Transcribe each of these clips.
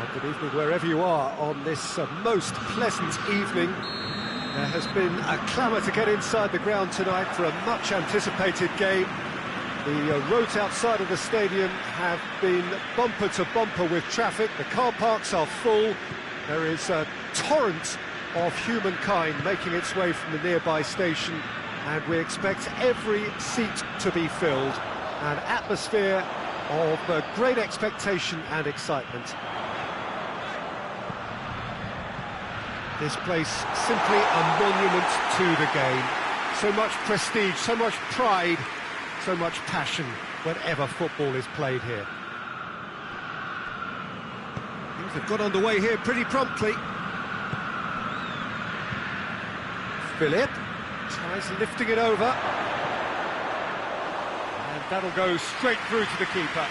Good evening wherever you are on this most pleasant evening. There has been a clamour to get inside the ground tonight for a much anticipated game. The roads outside of the stadium have been bumper to bumper with traffic. The car parks are full. There is a torrent of humankind making its way from the nearby station, and we expect every seat to be filled. An atmosphere of great expectation and excitement. This place simply a monument to the game. So much prestige, so much pride, so much passion whenever football is played here. Things have got underway here pretty promptly. Philip tries lifting it over. And that'll go straight through to the keeper.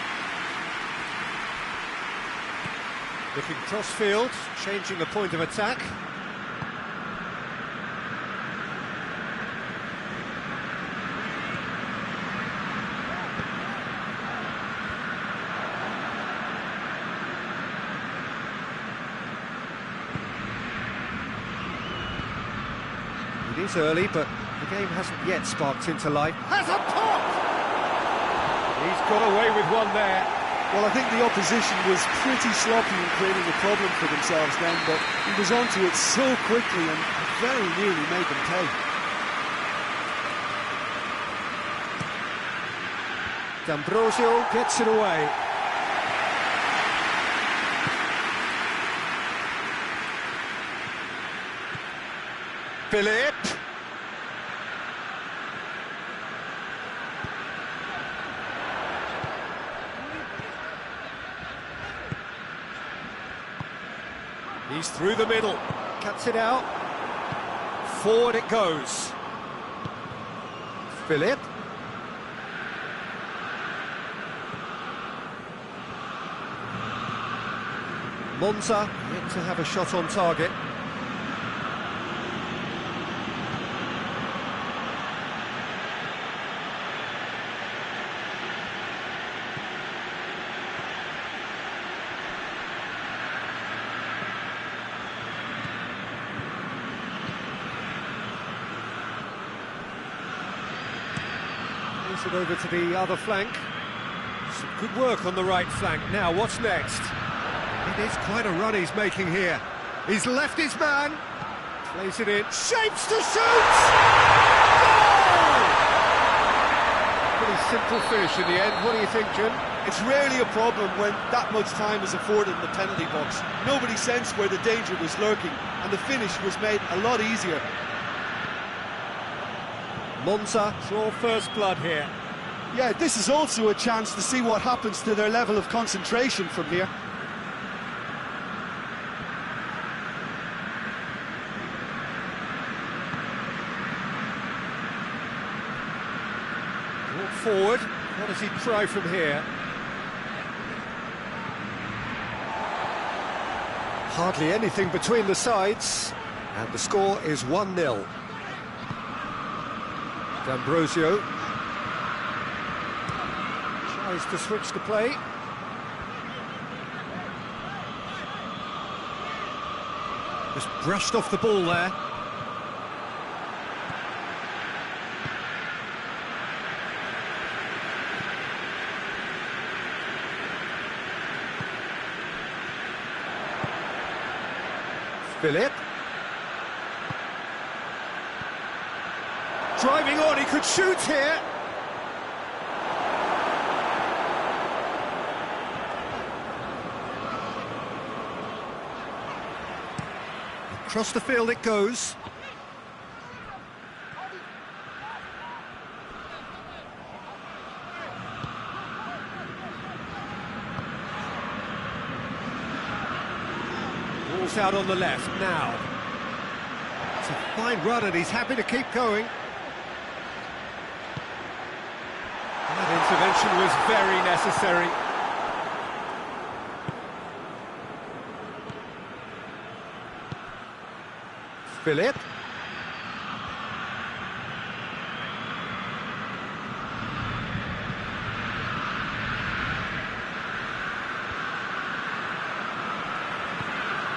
Looking cross-field, changing the point of attack. It is early, but the game hasn't yet sparked into life. Has a pop! He's got away with one there. Well, I think the opposition was pretty sloppy in creating a problem for themselves then, but he was onto it so quickly and very nearly made them pay. D'Ambrosio gets it away. Philip. He's through the middle, cuts it out, forward it goes. Philip. Monza yet to have a shot on target. It over to the other flank. Some good work on the right flank. Now, what's next? It is quite a run he's making here. He's left his man. Plays it in. Shapes to shoot! Goal! Pretty simple finish in the end. What do you think, Jim? It's rarely a problem when that much time is afforded in the penalty box. Nobody sensed where the danger was lurking, and the finish was made a lot easier. Monza draw first blood here. Yeah, this is also a chance to see what happens to their level of concentration from here. Walk forward. What does he try from here? Hardly anything between the sides, and the score is 1-0. D'Ambrosio tries to switch the play. Just brushed off the ball there. Philip. Driving on, he could shoot here. Across the field it goes. Ball's out on the left now. It's a fine run and he's happy to keep going. That intervention was very necessary. Philip.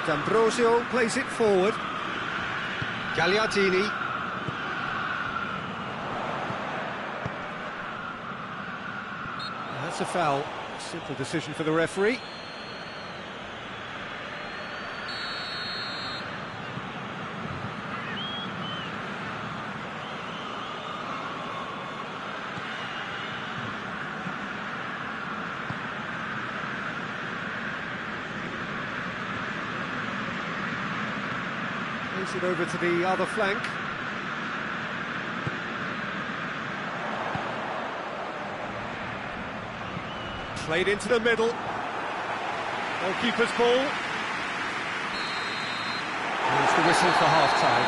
D'Ambrosio plays it forward. Gagliardini. That's a foul. Simple decision for the referee. Plays it over to the other flank. Played into the middle. Goalkeeper's ball. Here's the whistle for half-time.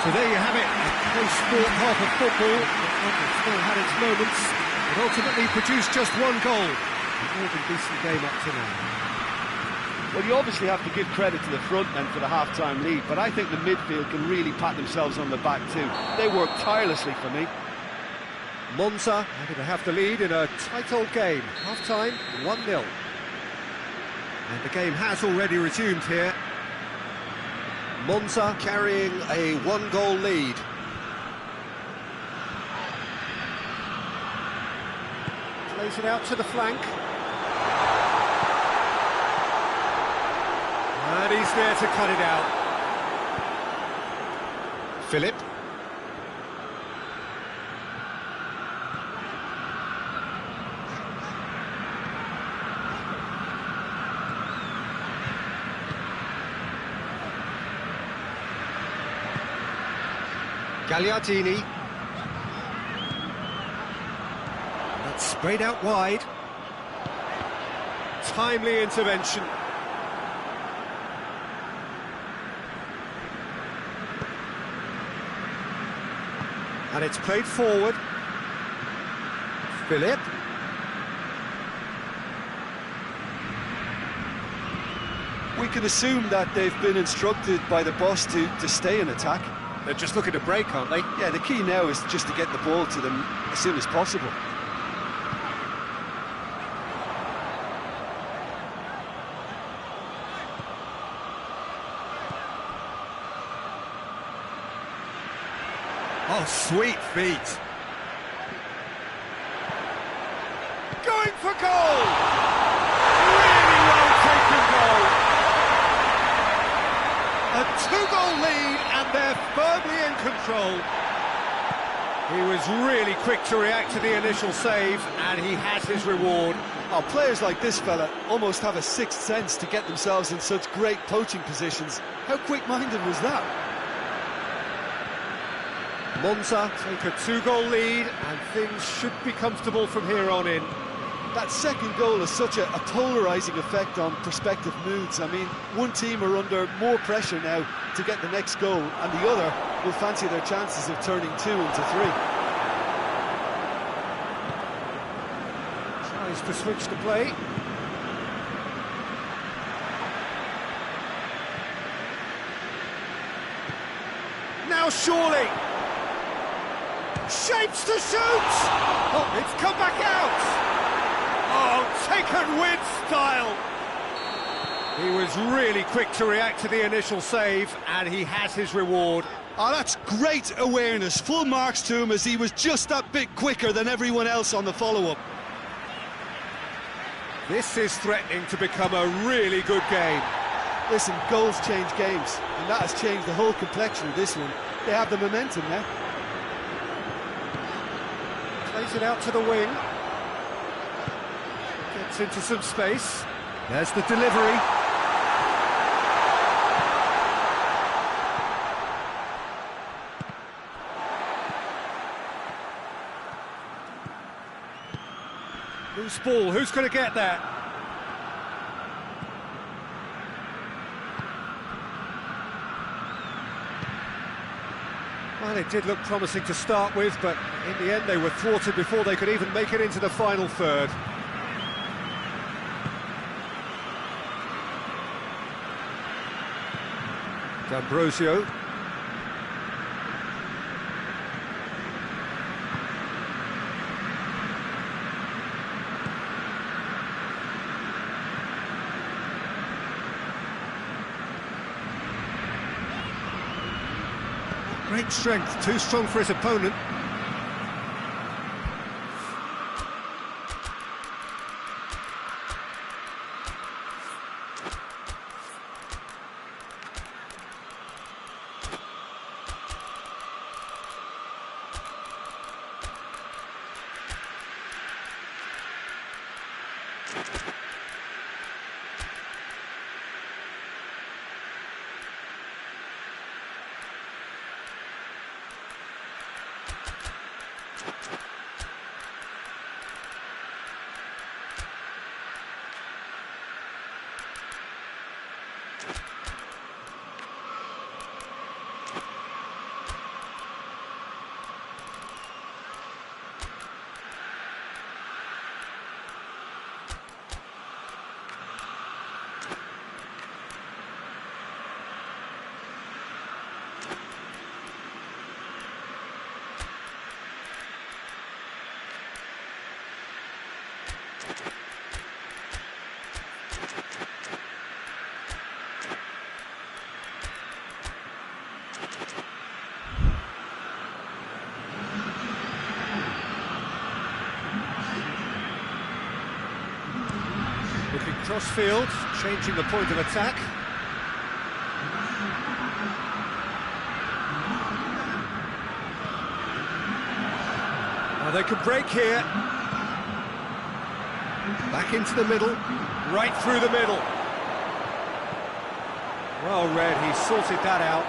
So there you have it, a close-fought half of football. It still had its moments, but ultimately produced just one goal. A more than decent game up to now. Well, you obviously have to give credit to the front men for the half-time lead, but I think the midfield can really pat themselves on the back too. They worked tirelessly for me. Monza happy to have the lead in a tight old game. Half-time, 1-0. And the game has already resumed here. Monza carrying a one-goal lead. Plays it out to the flank. And he's there to cut it out. Philip. Gagliardini. That's sprayed out wide. Timely intervention. And it's played forward. Philip. We can assume that they've been instructed by the boss to stay in attack. They're just looking to break, aren't they? Yeah, the key now is just to get the ball to them as soon as possible. Oh, sweet feet. Going for goal! Really well taken goal. A two-goal lead and they're firmly in control. He was really quick to react to the initial save and he has his reward. Oh, players like this fella almost have a sixth sense to get themselves in such great poaching positions. How quick-minded was that? Monza take a two-goal lead and things should be comfortable from here on in. That second goal has such a polarising effect on prospective moods. I mean, one team are under more pressure now to get the next goal and the other will fancy their chances of turning 2 into 3. Tries to switch the play. Now surely! Shapes to shoot! Oh, it's come back out! Oh, taken with style! He was really quick to react to the initial save, and he has his reward. Oh, that's great awareness. Full marks to him as he was just that bit quicker than everyone else on the follow-up. This is threatening to become a really good game. Listen, goals change games, and that has changed the whole complexion of this one. They have the momentum now. Plays it out to the wing. Gets into some space. There's the delivery. Loose ball, who's going to get that? Well, it did look promising to start with, but in the end they were thwarted before they could even make it into the final third. D'Ambrosio. Great strength, too strong for his opponent. Looking cross-field, changing the point of attack. Now they can break here. Back into the middle, right through the middle. Well read, he sorted that out.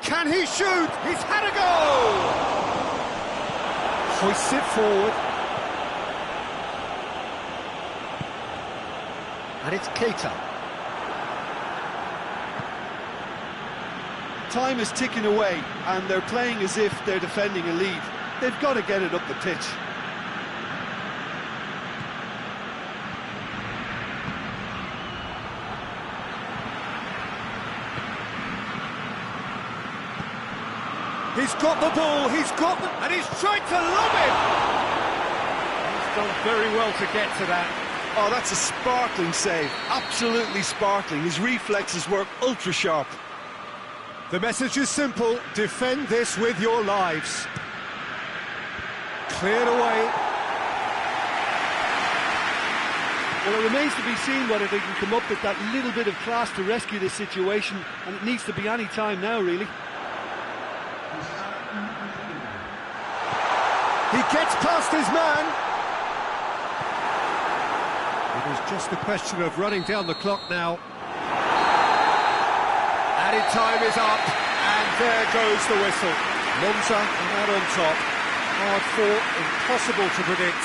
Can he shoot? He's had a goal! Hoists it forward. And it's Keita. Time is ticking away, and they're playing as if they're defending a lead. They've got to get it up the pitch. He's got the ball, and he's tried to lob it! He's done very well to get to that. Oh, that's a sparkling save, absolutely sparkling. His reflexes work ultra sharp. The message is simple, defend this with your lives. Cleared away. Well, it remains to be seen whether they can come up with that little bit of class to rescue this situation, and it needs to be any time now, really. He gets past his man. It was just a question of running down the clock now. Added time is up, and there goes the whistle. Monza out on top. Hard fought, impossible to predict.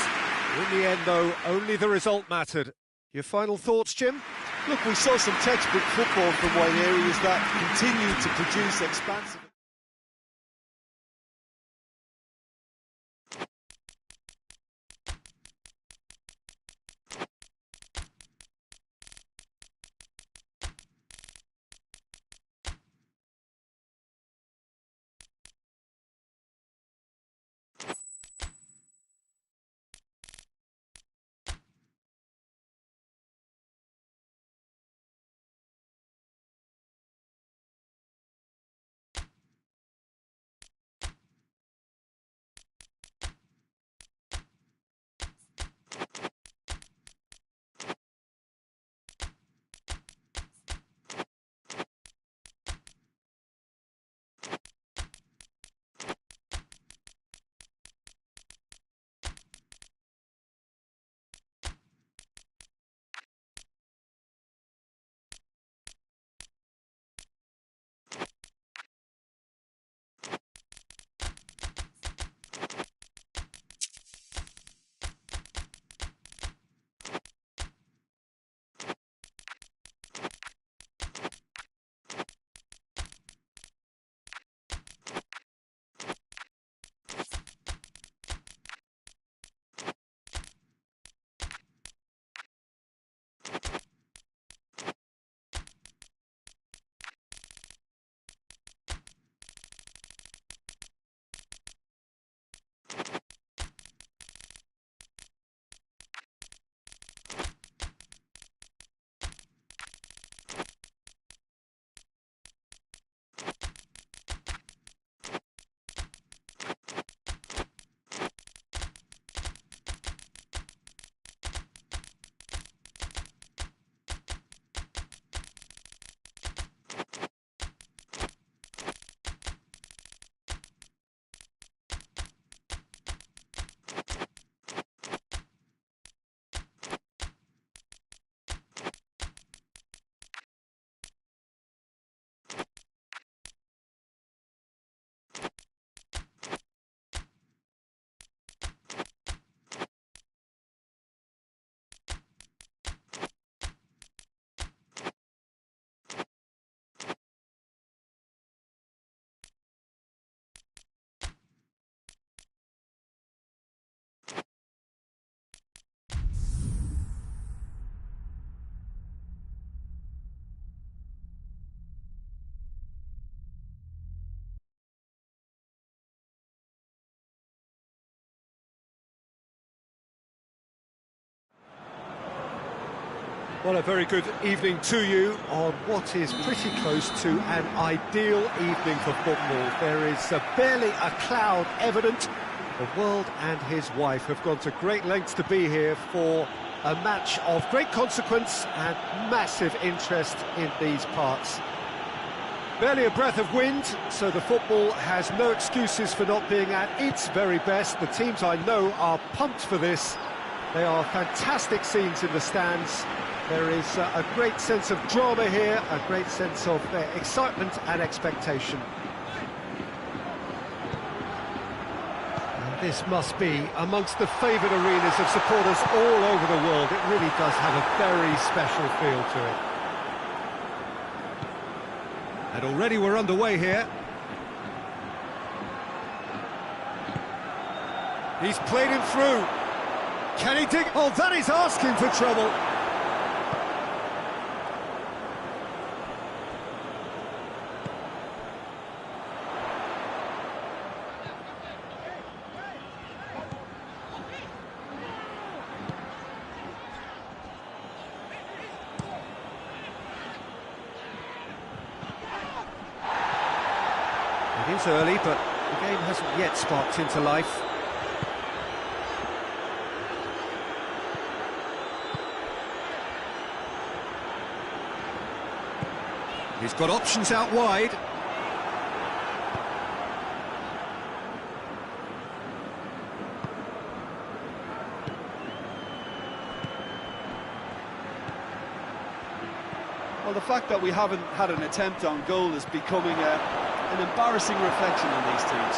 In the end, though, only the result mattered. Your final thoughts, Jim? Look, we saw some textbook football from white areas that continued to produce expansive... Well, a very good evening to you on what is pretty close to an ideal evening for football. There is barely a cloud evident. The world and his wife have gone to great lengths to be here for a match of great consequence and massive interest in these parts. Barely a breath of wind, so the football has no excuses for not being at its very best. The teams I know are pumped for this. They are fantastic scenes in the stands. There is a great sense of drama here, a great sense of excitement and expectation. And this must be amongst the favoured arenas of supporters all over the world. It really does have a very special feel to it. And already we're underway here. He's played him through. Can he dig? Oh, that is asking for trouble. It is early, but the game hasn't yet sparked into life. He's got options out wide. Well, the fact that we haven't had an attempt on goal is becoming an embarrassing reflection on these teams.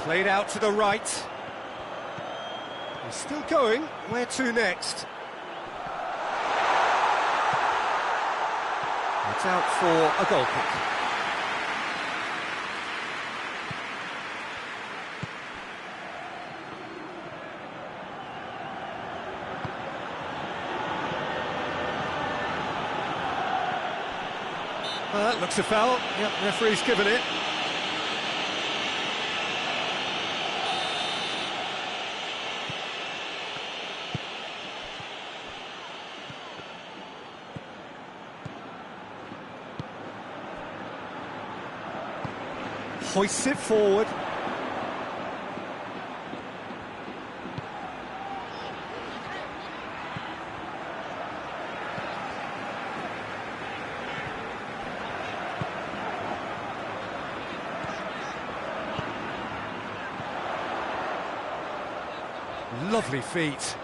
Played out to the right. He's still going. Where to next? It's out for a goal kick. That looks a foul. Yep, referee's given it. Hoists it forward. Lovely feet.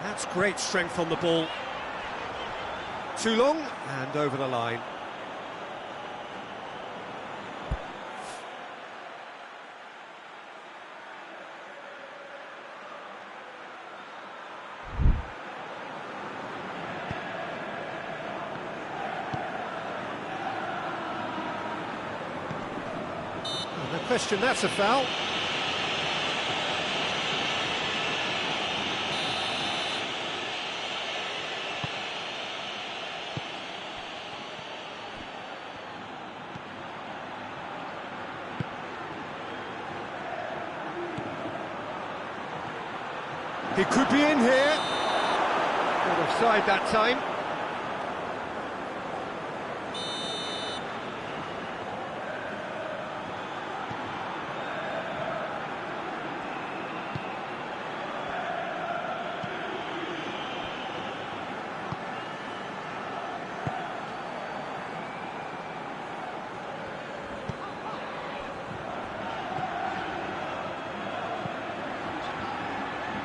That's great strength on the ball. Too long and over the line. No question, that's a foul. He could be in here. Not offside that time.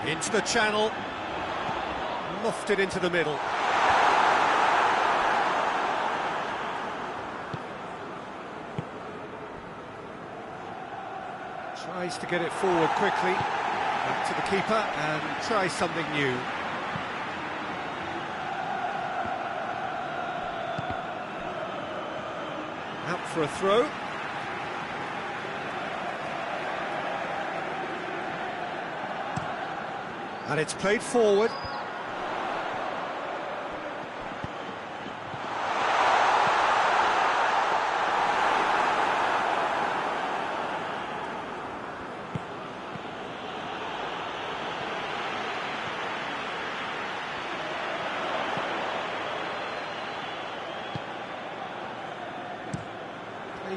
Into the channel, lofted into the middle. Tries to get it forward quickly, back to the keeper and try something new. Out for a throw. And it's played forward.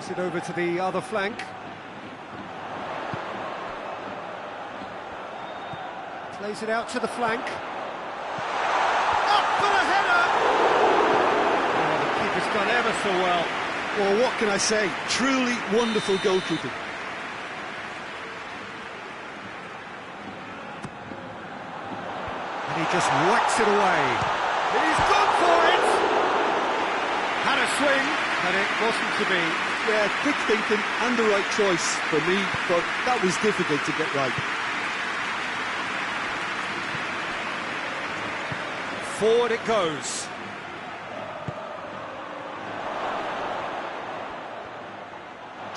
Plays it over to the other flank. Plays it out to the flank. Up for the header! Oh, the keeper's done ever so well. Well, what can I say? Truly wonderful goalkeeping. And he just whacks it away. He's gone for it! Had a swing, but it wasn't to be. Yeah, quick thinking and the right choice for me, but that was difficult to get right. Forward it goes.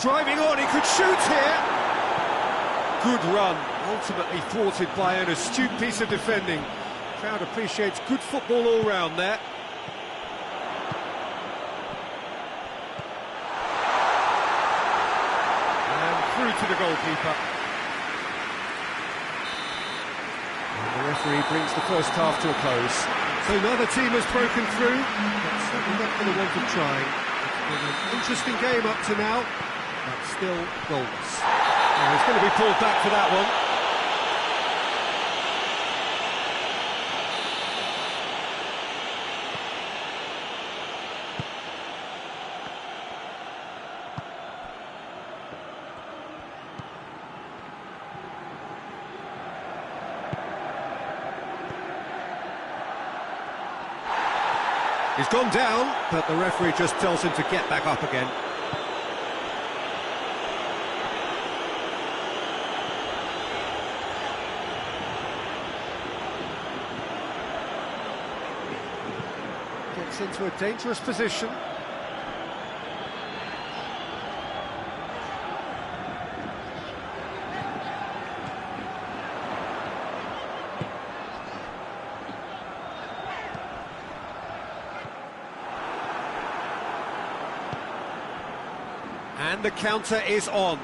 Driving on, he could shoot here. Good run, ultimately thwarted by an astute piece of defending. Crowd appreciates good football all round there. And through to the goalkeeper. And the referee brings the first half to a close. So neither team has broken through, but certainly not for the want of trying. It's been an interesting game up to now, but still goalless. Oh, he's going to be pulled back for that one. He's gone down, but the referee just tells him to get back up again. Gets into a dangerous position. And the counter is on.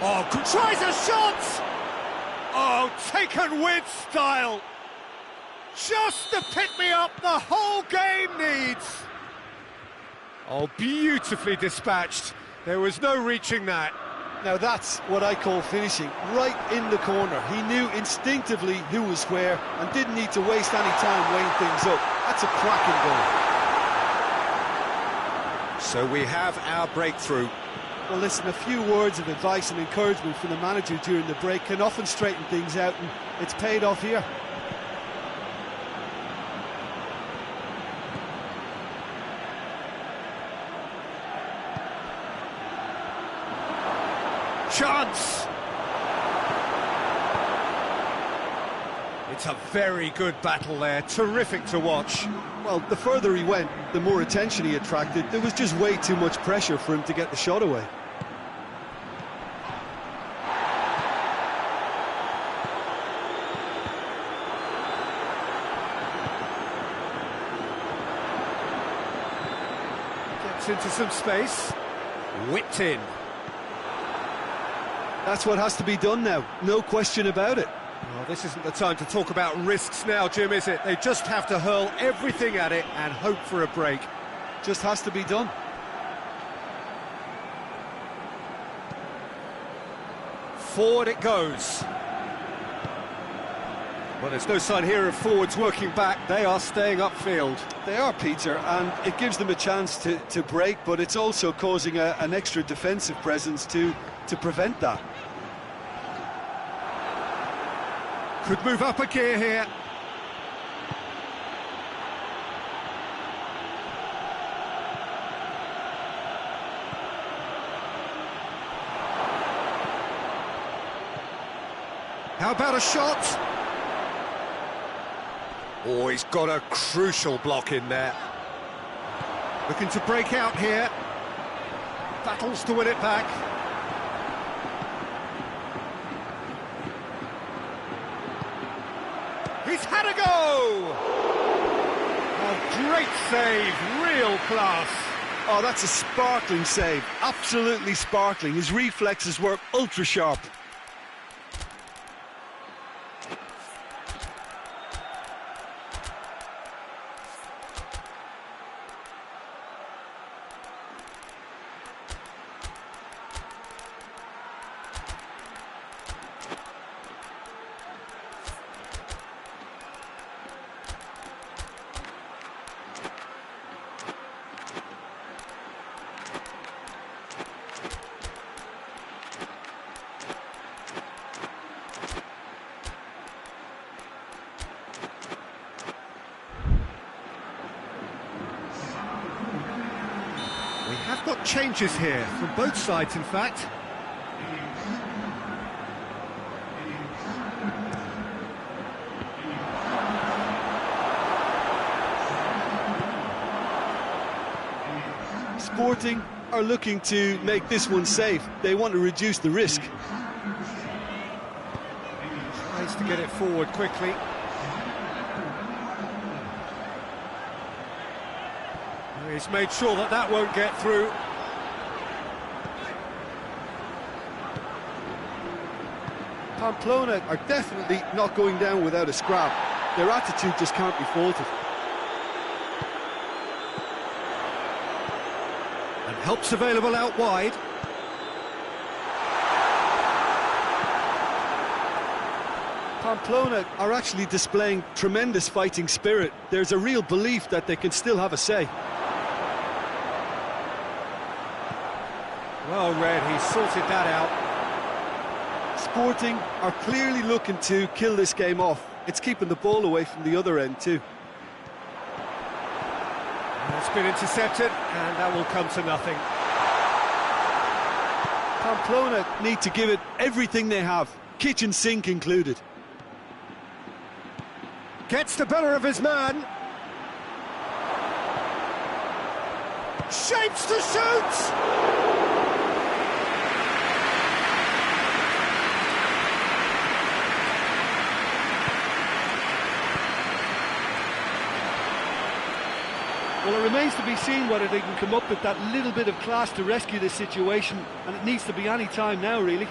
Oh, tries a shot! Oh, taken with style. Just the pick-me-up the whole game needs. Oh, beautifully dispatched. There was no reaching that. Now that's what I call finishing, right in the corner. He knew instinctively who was where and didn't need to waste any time weighing things up. That's a cracking goal. So we have our breakthrough. Well, listen, a few words of advice and encouragement from the manager during the break can often straighten things out, and it's paid off here. Chance! It's a very good battle there, terrific to watch. Well, the further he went, the more attention he attracted. There was just way too much pressure for him to get the shot away. Gets into some space, whipped in. That's what has to be done now, no question about it. Well, this isn't the time to talk about risks now, Jim, is it? They just have to hurl everything at it and hope for a break. Just has to be done. Forward it goes. Well, there's no sign here of forwards working back. They are staying upfield. They are, Peter, and it gives them a chance to break, but it's also causing an extra defensive presence to prevent that. Could move up a gear here. How about a shot? Oh, he's got a crucial block in there. Looking to break out here. Battles to win it back. He's had a go! Oh, great save, real class. Oh, that's a sparkling save, absolutely sparkling. His reflexes were ultra sharp. changes here, from both sides in fact. Sporting are looking to make this one safe. They want to reduce the risk. Tries to get it forward quickly. He's made sure that that won't get through. Pamplona are definitely not going down without a scrap. Their attitude just can't be faulted. And help's available out wide. Pamplona are actually displaying tremendous fighting spirit. There's a real belief that they can still have a say. Well read, he sorted that out. Sporting are clearly looking to kill this game off. It's keeping the ball away from the other end too. It's been intercepted, and that will come to nothing. Pamplona need to give it everything they have, kitchen sink included. Gets the better of his man. Shapes to shoot! Well, it remains to be seen whether they can come up with that little bit of class to rescue this situation, and it needs to be any time now, really.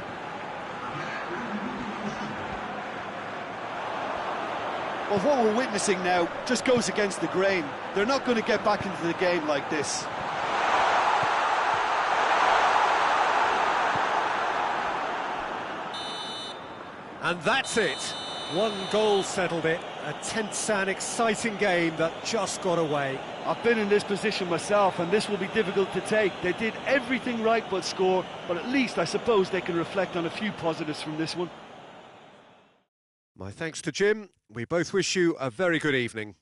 Well, what we're witnessing now just goes against the grain. They're not going to get back into the game like this. And that's it. One goal settled it. A tense and exciting game that just got away. I've been in this position myself, and this will be difficult to take. They did everything right but score, but at least I suppose they can reflect on a few positives from this one. My thanks to Jim. We both wish you a very good evening.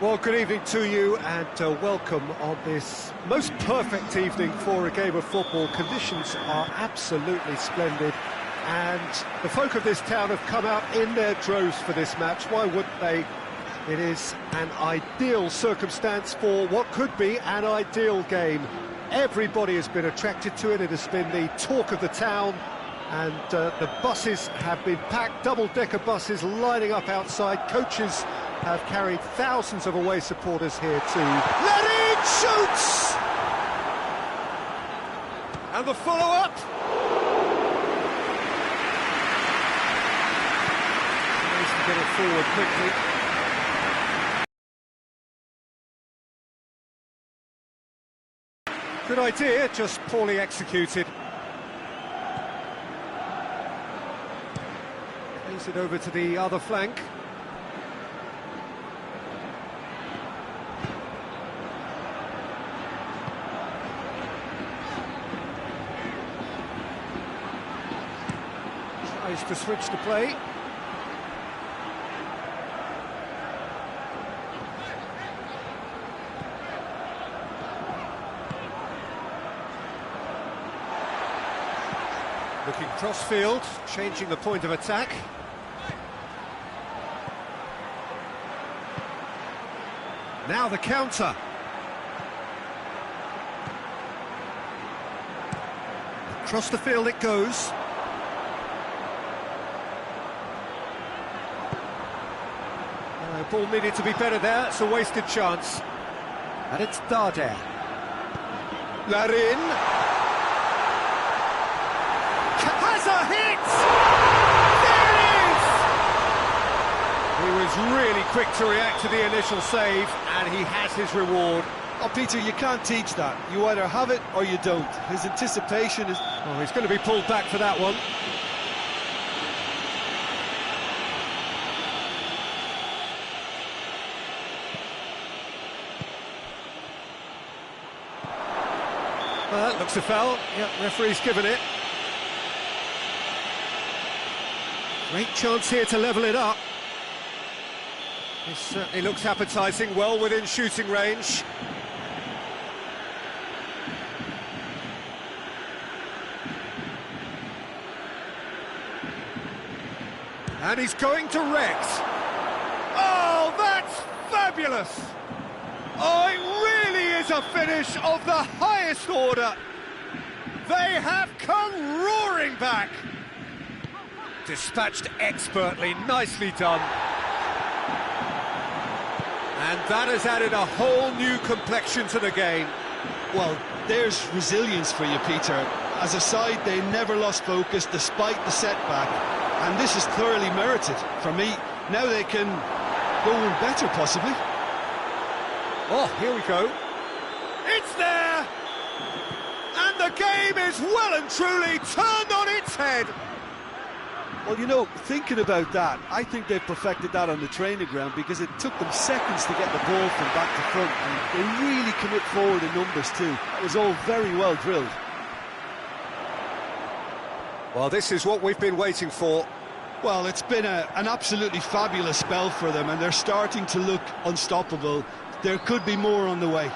Well, good evening to you and welcome on this most perfect evening for a game of football. Conditions are absolutely splendid and the folk of this town have come out in their droves for this match. Why wouldn't they? It is an ideal circumstance for what could be an ideal game. Everybody has been attracted to it. It has been the talk of the town. And the buses have been packed, double-decker buses lining up outside. Coaches have carried thousands of away supporters here too. Larin shoots! And the follow-up. Needs to get it forward quickly. Good idea, just poorly executed. Plays it over to the other flank. Tries to switch the play. Looking cross-field, changing the point of attack. Now the counter. Across the field it goes. Ball needed to be better there, it's a wasted chance. And it's Darder. Larin. Has a hit! There it is! He was really quick to react to the initial save, and he has his reward. Oh, Peter, you can't teach that. You either have it or you don't. His anticipation is... Oh, he's going to be pulled back for that one. Well, that looks a foul. Yep, referee's given it. Great chance here to level it up. This certainly looks appetising, well within shooting range. And he's going to Rex. Oh, that's fabulous! Oh, it really is a finish of the highest order. They have come roaring back. Dispatched expertly, nicely done. And that has added a whole new complexion to the game. Well, there's resilience for you, Peter. As a side, they never lost focus despite the setback. And this is thoroughly merited for me. Now they can go on better, possibly. Oh, here we go. It's there! And the game is well and truly turned on its head. Well, you know, thinking about that, I think they've perfected that on the training ground because it took them seconds to get the ball from back to front, and they really commit forward in numbers too. That was all very well drilled. Well, this is what we've been waiting for. Well, it's been an absolutely fabulous spell for them, and they're starting to look unstoppable. There could be more on the way.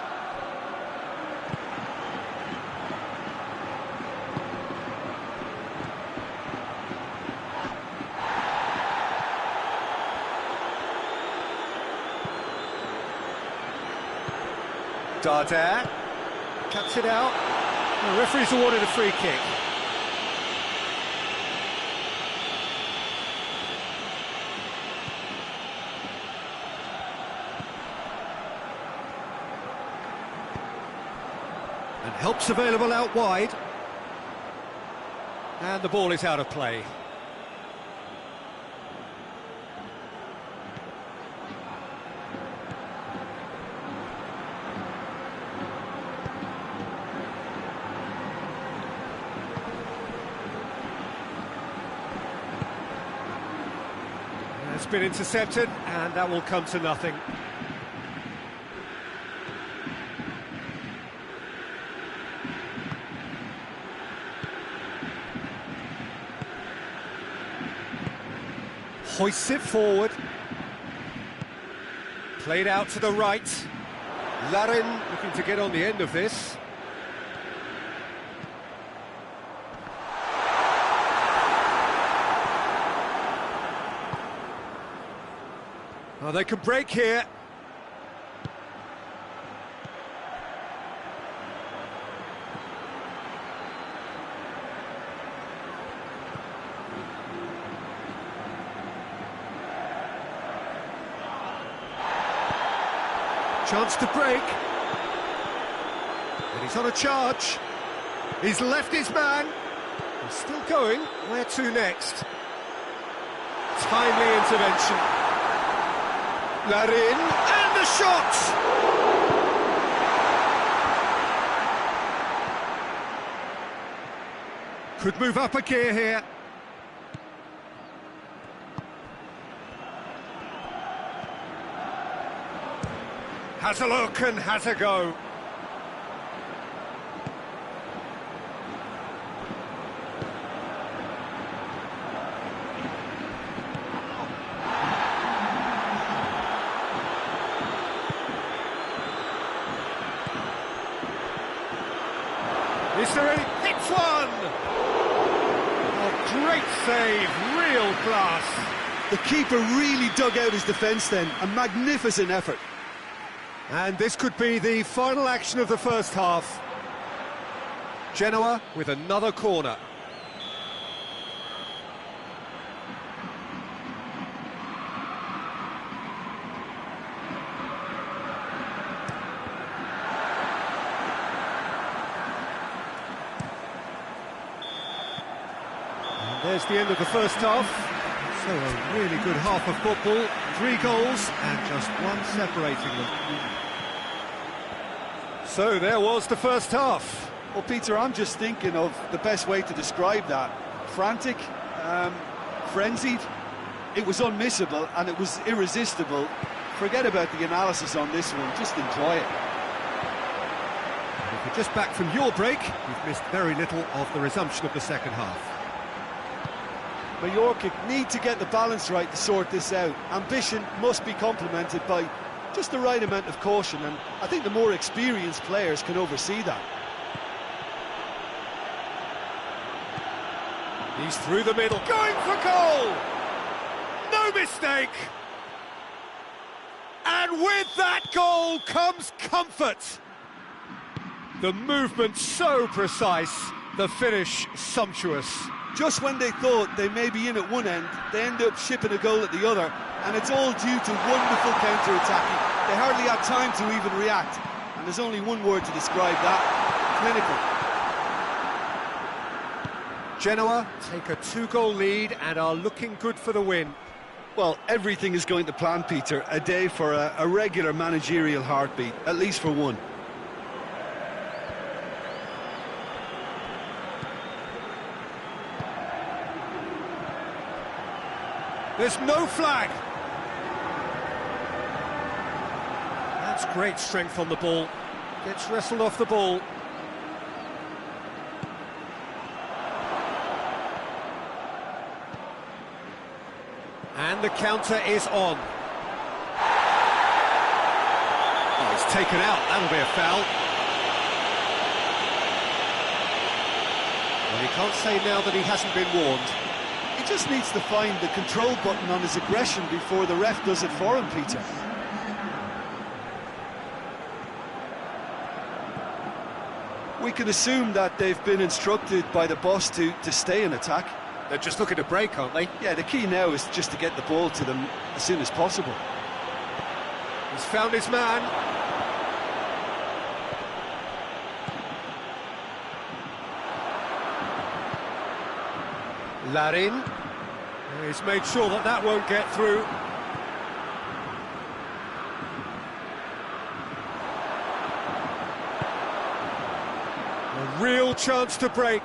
Darder cuts it out. The referee's awarded a free kick. And help's available out wide. And the ball is out of play. It's been intercepted, and that will come to nothing. Hoists it forward. Played out to the right. Larin looking to get on the end of this. Oh, they could break here. Chance to break. And he's on a charge. He's left his man. He's still going. Where to next? Timely intervention. Larin, and the shot! Could move up a gear here. Has a look and has a go. Is there any... It's one! Oh, great save, real class. The keeper really dug out his defence then, a magnificent effort. And this could be the final action of the first half. Genoa with another corner. And there's the end of the first half. So a really good half of football, 3 goals and just one separating them. So there was the first half. Well, Peter, I'm just thinking of the best way to describe that. Frantic, frenzied, it was unmissable and it was irresistible. Forget about the analysis on this one, just enjoy it. If you're just back from your break, you've missed very little of the resumption of the second half. Mallorca need to get the balance right to sort this out. Ambition must be complemented by just the right amount of caution, and I think the more experienced players can oversee that. He's through the middle, going for goal! No mistake! And with that goal comes comfort! The movement so precise, the finish sumptuous. Just when they thought they may be in at one end, they end up shipping a goal at the other, and it's all due to wonderful counter-attacking. They hardly had time to even react, and there's only one word to describe that: clinical. Genoa take a 2-goal lead and are looking good for the win. Well, everything is going to plan, Peter. A day for a regular managerial heartbeat, at least for one. There's no flag. That's great strength on the ball. Gets wrestled off the ball. And the counter is on. Oh, he's taken out. That'll be a foul. Well, he can't say now that he hasn't been warned. He just needs to find the control button on his aggression before the ref does it for him, Peter. We can assume that they've been instructed by the boss to stay in attack. They're just looking to break, aren't they? Yeah, the key now is just to get the ball to them as soon as possible. He's found his man. Larin. He's made sure that that won't get through. A real chance to break.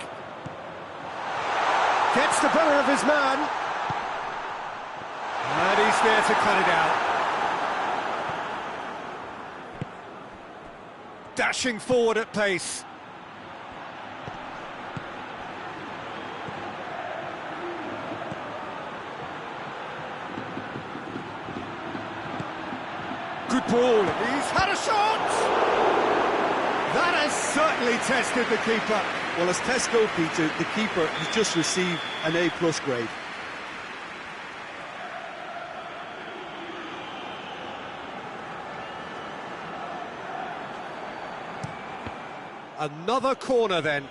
Gets the better of his man. And he's there to cut it out. Dashing forward at pace. good ball. He's had a shot! That has certainly tested the keeper. Well, as tests go, Peter, the keeper has just received an A+ grade. Another corner then.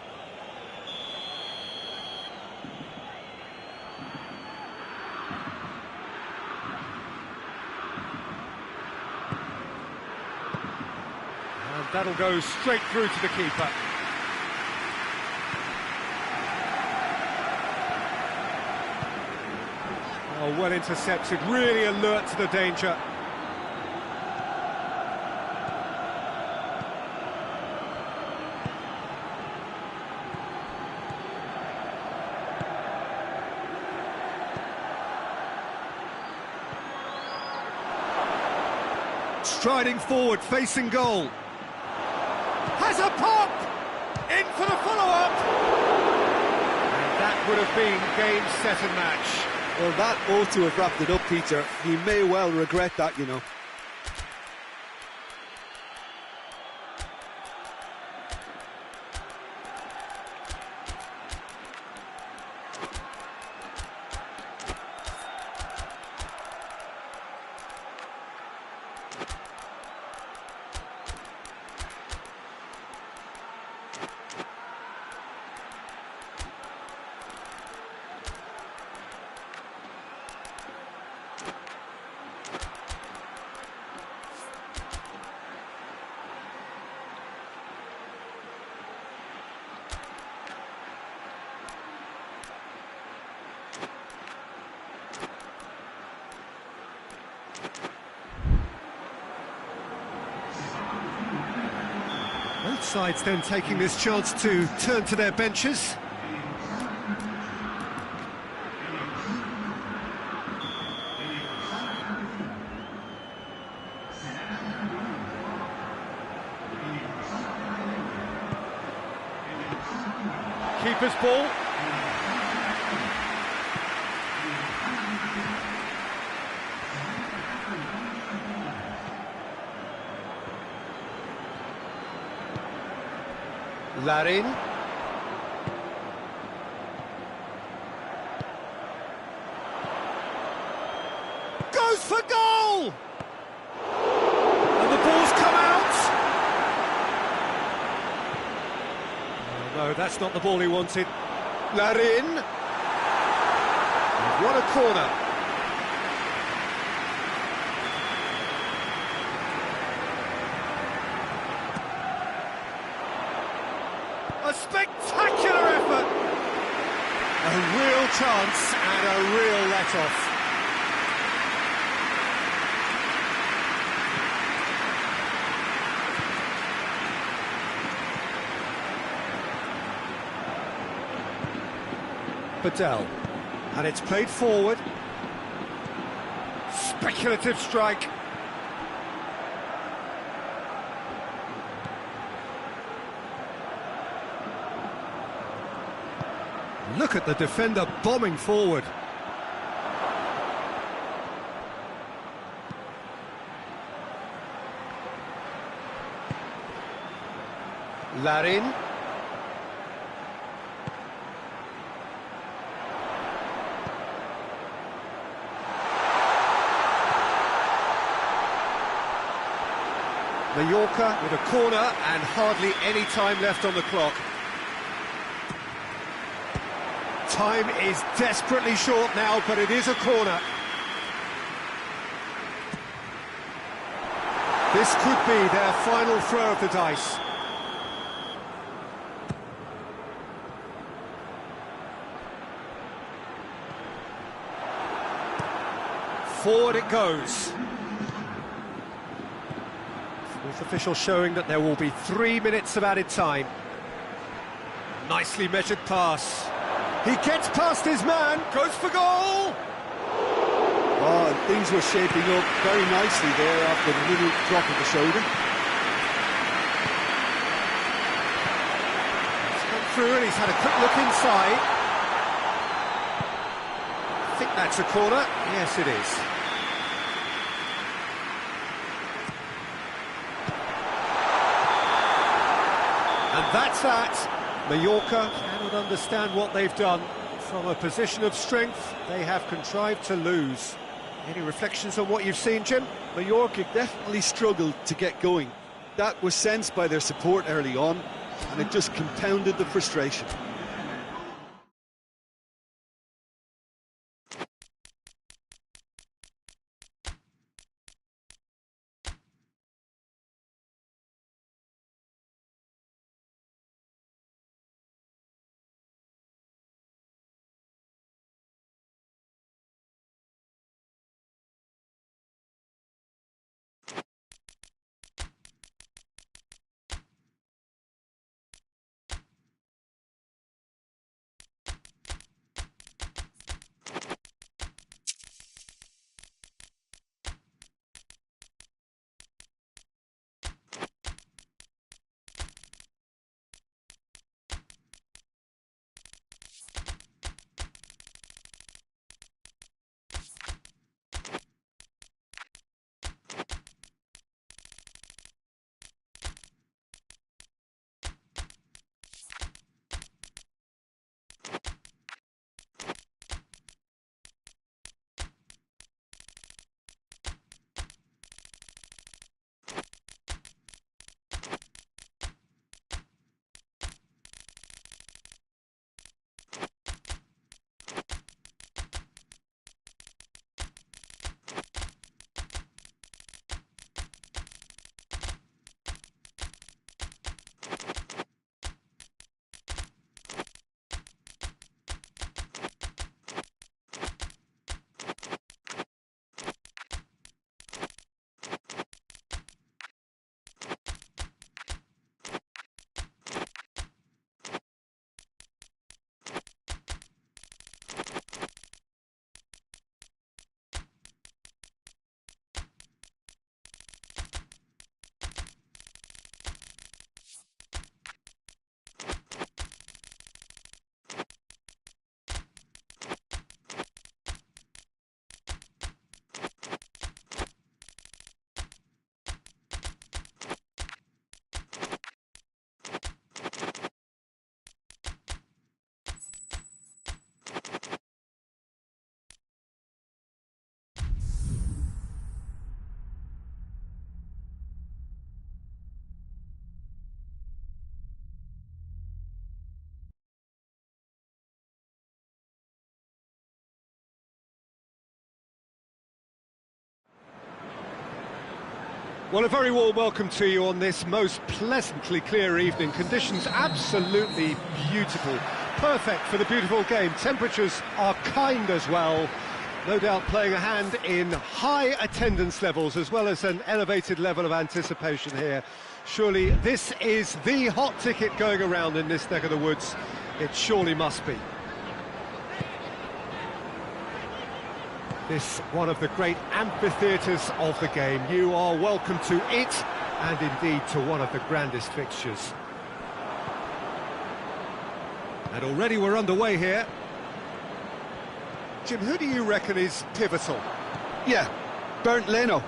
And that'll go straight through to the keeper. Oh, well intercepted, really alert to the danger. Striding forward, facing goal. Has a pop! In for the follow-up! And that would have been game, set and match. Well, that ought to have wrapped it up, Peter. He may well regret that, you know. Both sides then taking this chance to turn to their benches. Keeper's ball. Larin. Goes for goal! And the ball's come out! Oh, no, that's not the ball he wanted. Larin. What a corner. A spectacular effort! A real chance and a real let-off. Badel, and it's played forward. Speculative strike. Look at the defender bombing forward. Larin. Mallorca with a corner and hardly any time left on the clock. Time is desperately short now, but it is a corner. This could be their final throw of the dice. Forward it goes. Fourth official showing that there will be 3 minutes of added time. Nicely measured pass. He gets past his man, goes for goal! Oh, things were shaping up very nicely there after the little drop of the shoulder. He's come through and he's had a quick look inside. I think that's a corner. Yes, it is. And that's that. Mallorca cannot understand what they've done. From a position of strength, they have contrived to lose. Any reflections on what you've seen, Jim? Mallorca definitely struggled to get going. That was sensed by their support early on, and it just compounded the frustration. Well, a very warm welcome to you on this most pleasantly clear evening. Conditions absolutely beautiful. Perfect for the beautiful game. Temperatures are kind as well. No doubt playing a hand in high attendance levels as well as an elevated level of anticipation here. Surely this is the hot ticket going around in this neck of the woods. It surely must be. This one of the great amphitheatres of the game. You are welcome to it, and indeed to one of the grandest fixtures. And already we're underway here. Jim, who do you reckon is pivotal? Yeah, Bernd Leno.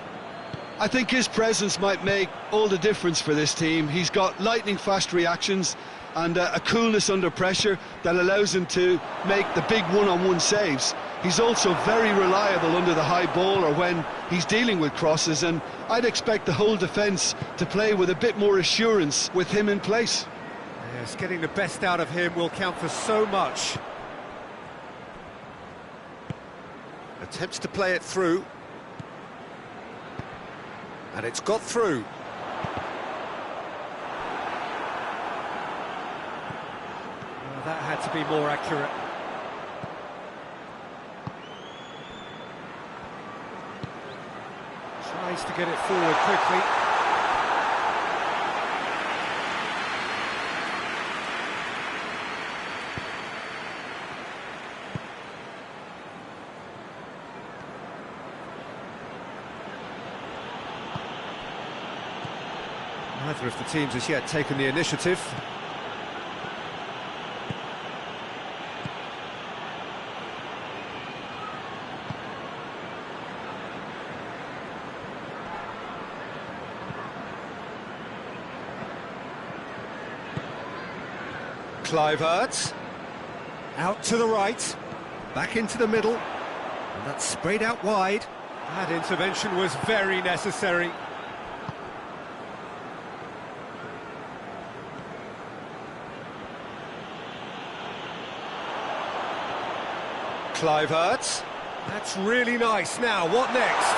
I think his presence might make all the difference for this team. He's got lightning-fast reactions and a coolness under pressure that allows him to make the big one-on-one saves. He's also very reliable under the high ball or when he's dealing with crosses, and I'd expect the whole defence to play with a bit more assurance with him in place. Yes, getting the best out of him will count for so much. Attempts to play it through. And it's got through. Well, that had to be more accurate. Tries to get it forward quickly. Neither of the teams has yet taken the initiative. Kluivert. Out to the right. Back into the middle. And that's sprayed out wide. That intervention was very necessary. Kluivert. That's really nice. Now, what next?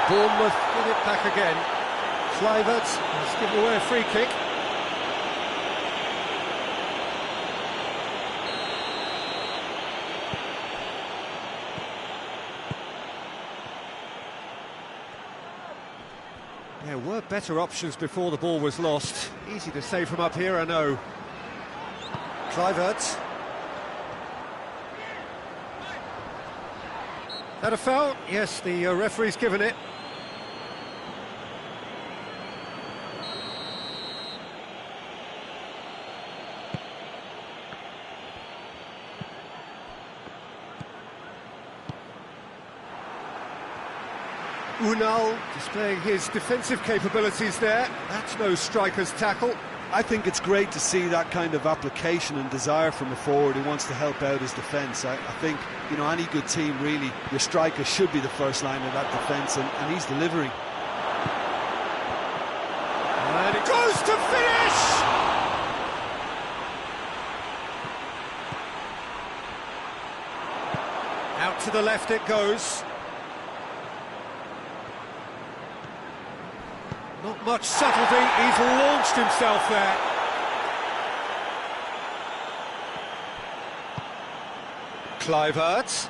Bournemouth get it back again. Kluivert has given away a free kick. There were better options before the ball was lost. Easy to say from up here, I know. Kluivert. That a foul? Yes, the referee's given it. Unal displaying his defensive capabilities there. That's no striker's tackle. I think it's great to see that kind of application and desire from a forward who wants to help out his defence. I think, you know, any good team, really, your striker should be the first line of that defence, and he's delivering. And it goes to finish! Out to the left it goes. Not much subtlety, he's launched himself there. Kluivert.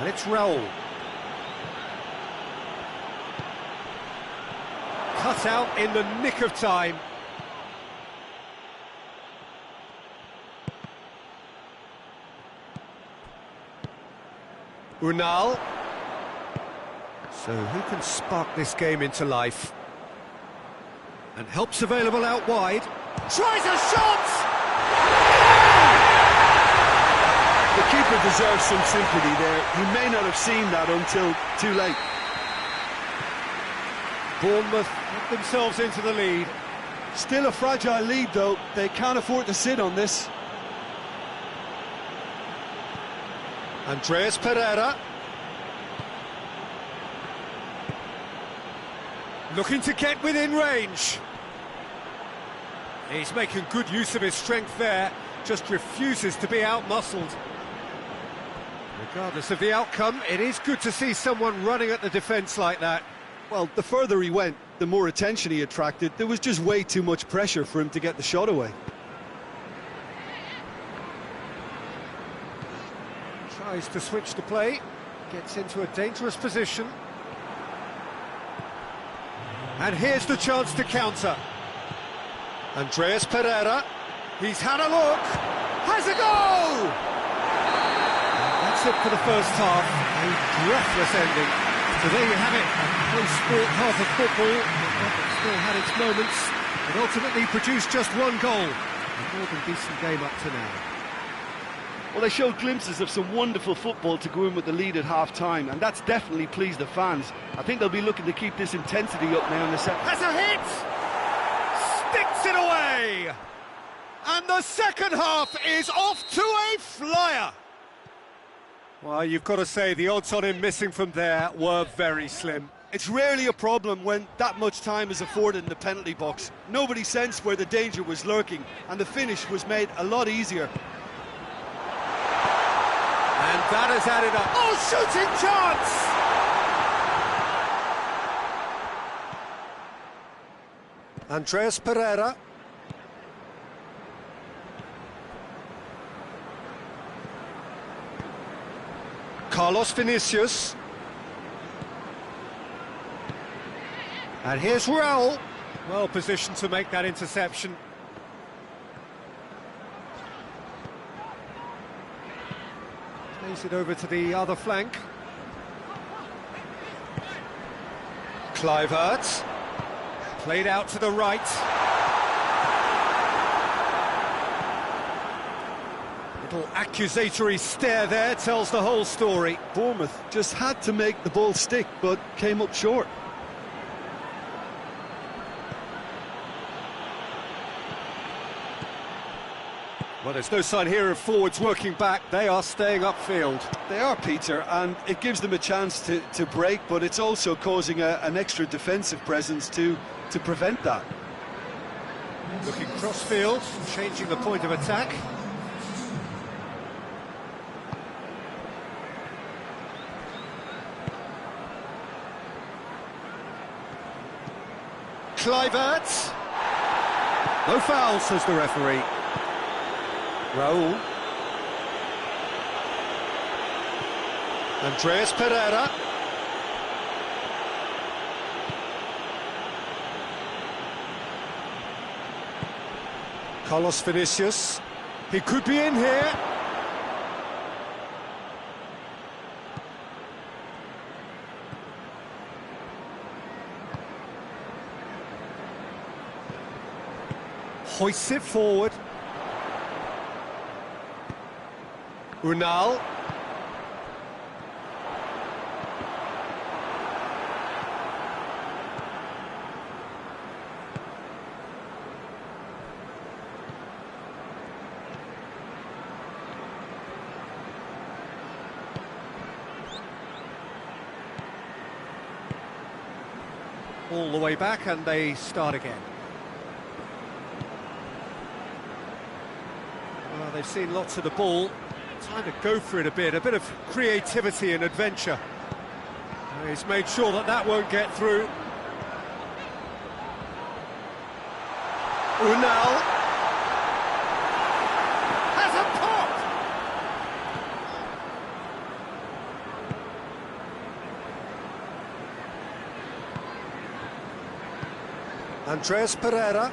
And it's Raul. Cut out in the nick of time. Unal. So who can spark this game into life? And help's available out wide. Tries a shot! The keeper deserves some sympathy there. He may not have seen that until too late. Bournemouth get themselves into the lead. Still a fragile lead, though. They can't afford to sit on this. Andreas Pereira. Looking to get within range. He's making good use of his strength there. Just refuses to be out-muscled. Regardless of the outcome, it is good to see someone running at the defence like that. Well, the further he went, the more attention he attracted. There was just way too much pressure for him to get the shot away. Tries to switch the play, gets into a dangerous position. And here's the chance to counter. Andreas Pereira, he's had a look, has a go! And that's it for the first half, a breathless ending. So there you have it, a close sport half of football, but still had its moments, and ultimately produced just one goal. A more than decent game up to now. Well, they showed glimpses of some wonderful football to go in with the lead at half-time, and that's definitely pleased the fans. I think they'll be looking to keep this intensity up now in the second. Has a hit! Sticks it away! And the second half is off to a flyer! Well, you've got to say, the odds on him missing from there were very slim. It's rarely a problem when that much time is afforded in the penalty box. Nobody sensed where the danger was lurking, and the finish was made a lot easier. And that has added up. Oh, shooting chance! Andreas Pereira. Carlos Vinicius. And here's Raul. Well positioned to make that interception. Plays it over to the other flank. Kluivert. Played out to the right. Little accusatory stare there tells the whole story. Bournemouth just had to make the ball stick, but came up short. Well, there's no sign here of forwards working back. They are staying upfield. They are, Peter, and it gives them a chance to break, but it's also causing an extra defensive presence to prevent that. Looking cross-field, changing the point of attack. Kluivert. No foul, says the referee. Raul. Andreas Pereira. Carlos Vinicius. He could be in here. Hoists it forward. Unal. All the way back, and they start again. Well, they've seen lots of the ball. Time to go for it a bit of creativity and adventure. He's made sure that won't get through. Unal has a pop! Andreas Pereira.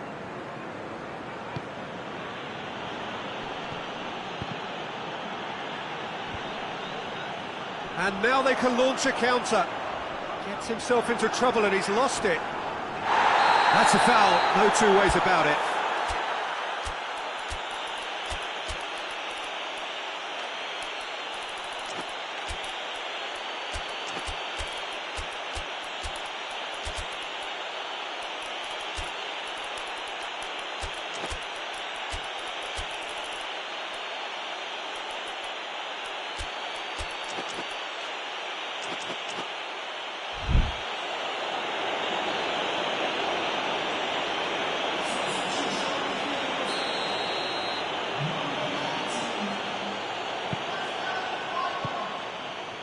And now they can launch a counter. Gets himself into trouble and he's lost it. That's a foul, no two ways about it.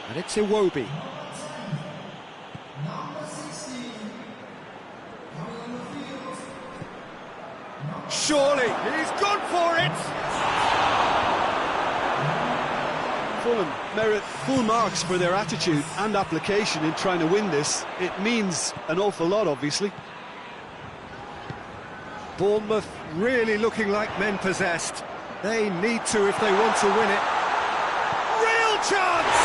And it's Iwobi. Surely, he's gone for it! Fulham merit full marks for their attitude and application in trying to win this. It means an awful lot, obviously. Bournemouth really looking like men possessed. They need to if they want to win it. Real chance!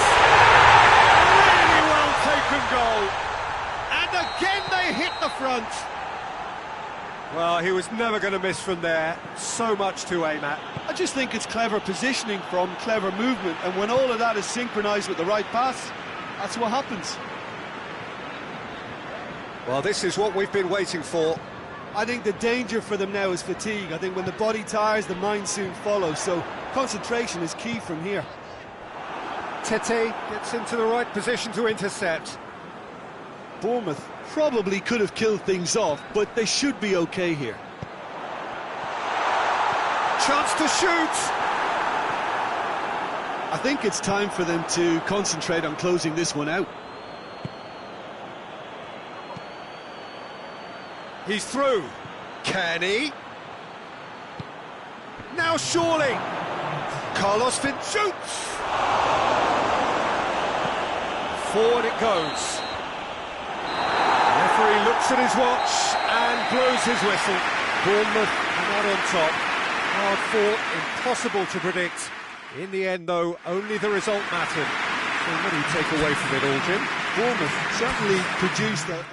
Really well taken goal. And again they hit the front. Well, he was never going to miss from there. So much to aim at. I just think it's clever positioning from clever movement, and when all of that is synchronised with the right pass, that's what happens. Well, this is what we've been waiting for. I think the danger for them now is fatigue. I think when the body tires, the mind soon follows, so concentration is key from here. Tete gets into the right position to intercept. Bournemouth probably could have killed things off, but they should be okay here. Chance to shoot! I think it's time for them to concentrate on closing this one out. He's through. Kenny. Now surely. Carlos Finn shoots! Forward it goes. The referee looks at his watch and blows his whistle. Bournemouth are not on top. Hard fought, impossible to predict. In the end, though, only the result mattered. So what do you take away from it all, Jim? Bournemouth certainly produced a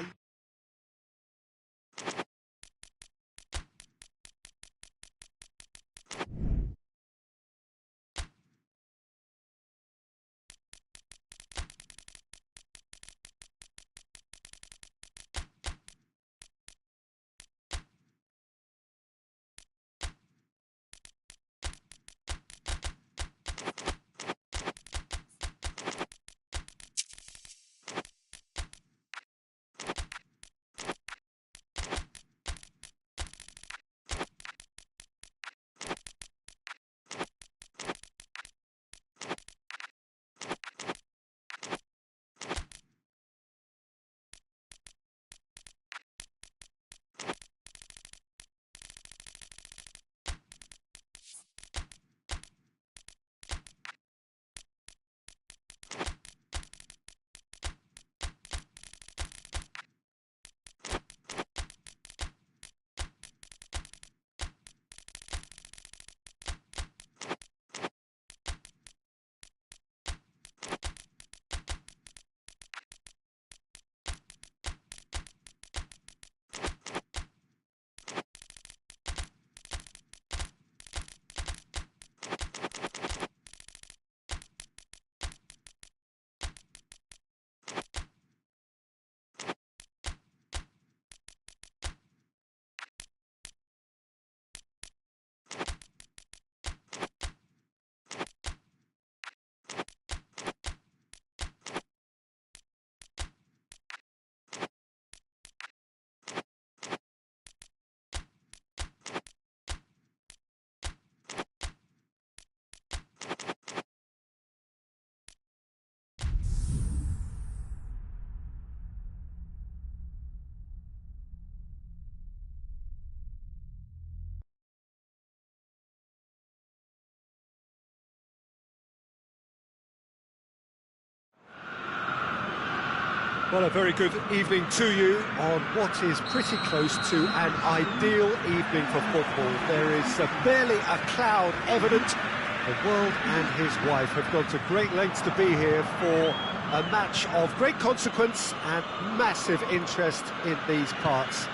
Well, a very good evening to you on what is pretty close to an ideal evening for football. There is barely a cloud evident. The world and his wife have gone to great lengths to be here for a match of great consequence and massive interest in these parts.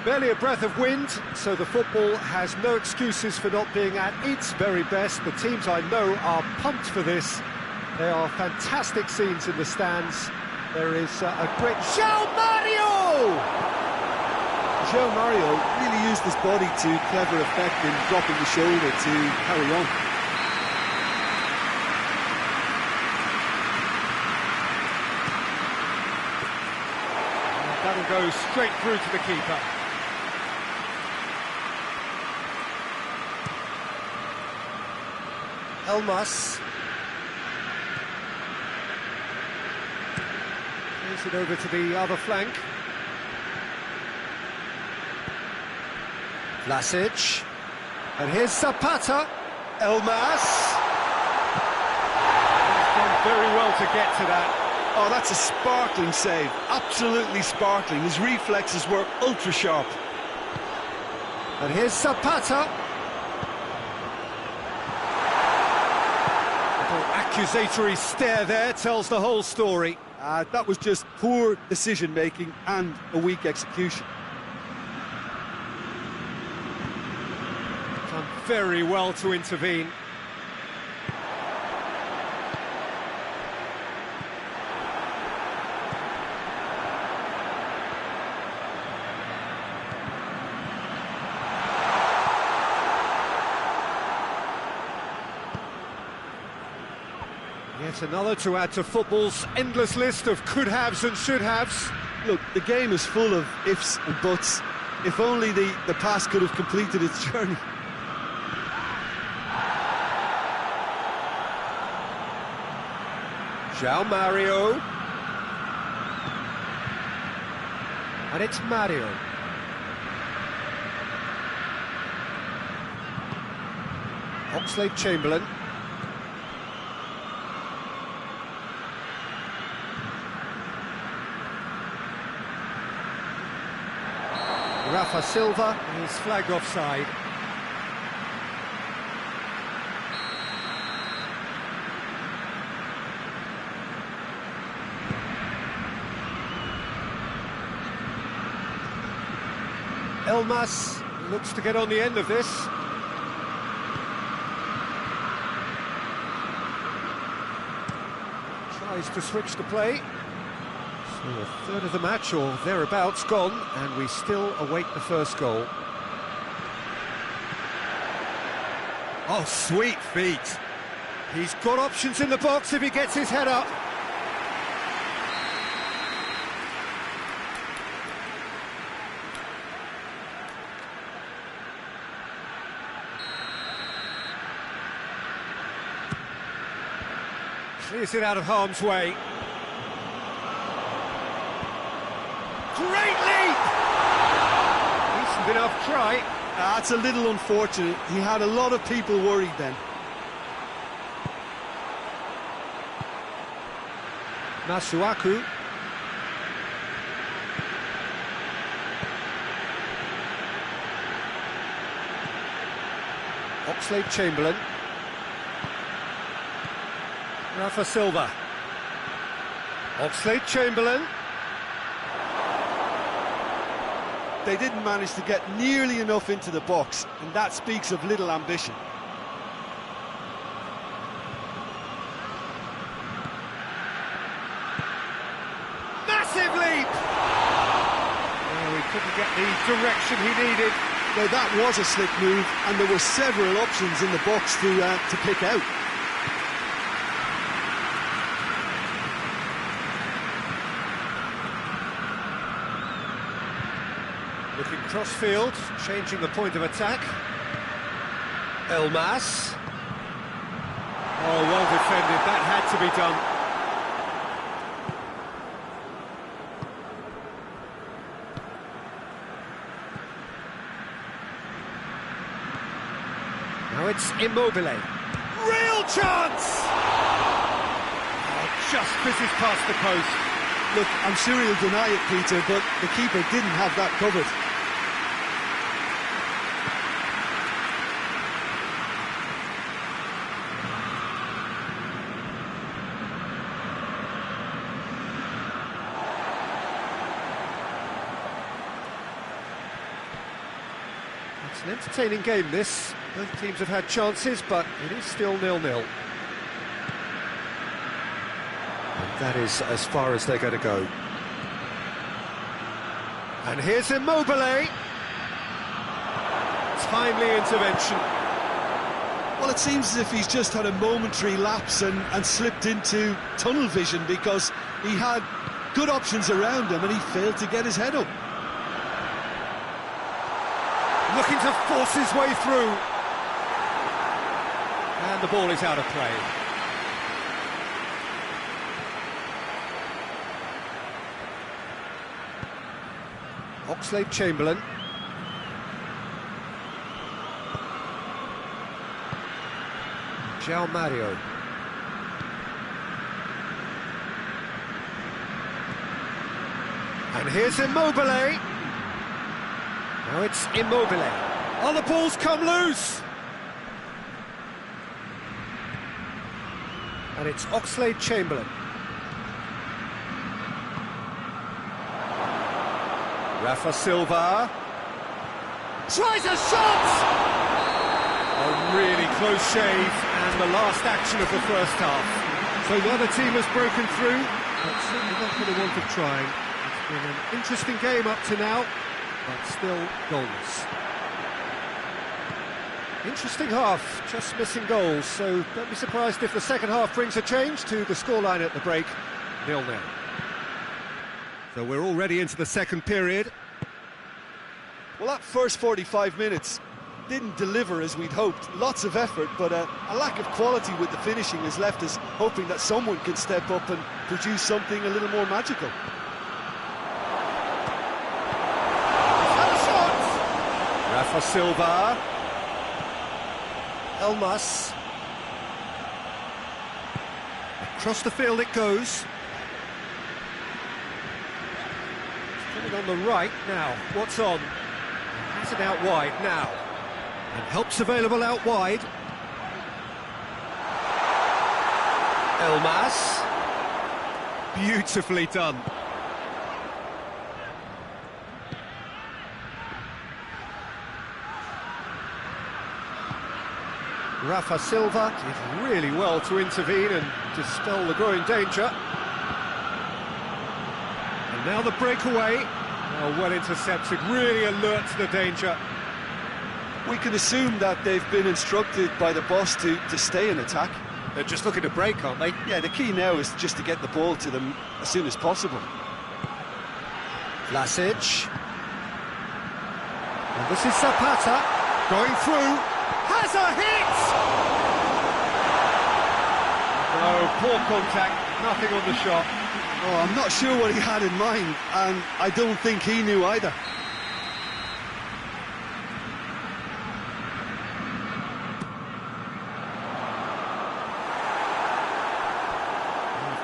Barely a breath of wind, so the football has no excuses for not being at its very best. The teams I know are pumped for this. There are fantastic scenes in the stands. There is a great... João Mario! João Mario really used his body to clever effect in dropping the shoulder to carry on. That'll go straight through to the keeper. Elmas. Plays it over to the other flank. Vlasic. And here's Zapata. Elmas. He's done very well to get to that. Oh, that's a sparkling save. Absolutely sparkling. His reflexes were ultra sharp. And here's Zapata. Little accusatory stare there tells the whole story. That was just poor decision-making and a weak execution. Done very well to intervene. Yet another to add to football's endless list of could-haves and should-haves. Look, the game is full of ifs and buts. If only the pass could have completed its journey. João Mario. And it's Mario. Oxlade-Chamberlain. Rafa Silva is flagged offside. Elmas looks to get on the end of this. Tries to switch the play. So a third of the match or thereabouts gone, and we still await the first goal. Oh, sweet feet. He's got options in the box if he gets his head up. Clears it out of harm's way. Great leap! Decent enough try. That's a little unfortunate. He had a lot of people worried then. Masuaku. Oxlade-Chamberlain. Rafa Silva. Oxlade-Chamberlain. They didn't manage to get nearly enough into the box, and that speaks of little ambition. Massive leap! Oh, he couldn't get the direction he needed. Now that was a slick move, and there were several options in the box to pick out. Looking cross-field, changing the point of attack. Elmas. Oh, well defended, that had to be done. Now it's Immobile. Real chance! Oh, just misses past the post. Look, I'm sure he'll deny it, Peter, but the keeper didn't have that covered. It's an entertaining game, this. Both teams have had chances, but it is still 0-0. And that is as far as they're going to go. And here's Immobile. Timely intervention. Well, it seems as if he's just had a momentary lapse and slipped into tunnel vision, because he had good options around him and he failed to get his head up. Looking to force his way through. And the ball is out of play. Oxlade-Chamberlain. João Mario. And here's Immobile. Now it's Immobile. Oh, the ball's come loose! And it's Oxlade-Chamberlain. Rafa Silva. Tries a shot! A really close shave, and the last action of the first half. So the other team has broken through, but certainly not for the want of trying. It's been an interesting game up to now, but still goalless. Interesting half, just missing goals, so don't be surprised if the second half brings a change to the scoreline at the break, 0-0. So we're already into the second period. Well, that first 45 minutes didn't deliver as we'd hoped. Lots of effort, but a lack of quality with the finishing has left us hoping that someone can step up and produce something a little more magical. Rafa Silva. Elmas. Across the field it goes. It's coming on the right now. What's on? Cuts it out wide now. And help's available out wide. Elmas. Beautifully done. Rafa Silva did really well to intervene and dispel the growing danger. And now the breakaway. Well intercepted, really alert to the danger. We can assume that they've been instructed by the boss to stay in attack. They're just looking to break, aren't they? Yeah, the key now is just to get the ball to them as soon as possible. Vlasic. And this is Zapata, going through, has a hit! No, poor contact, nothing on the shot. Oh, I'm not sure what he had in mind, and I don't think he knew either.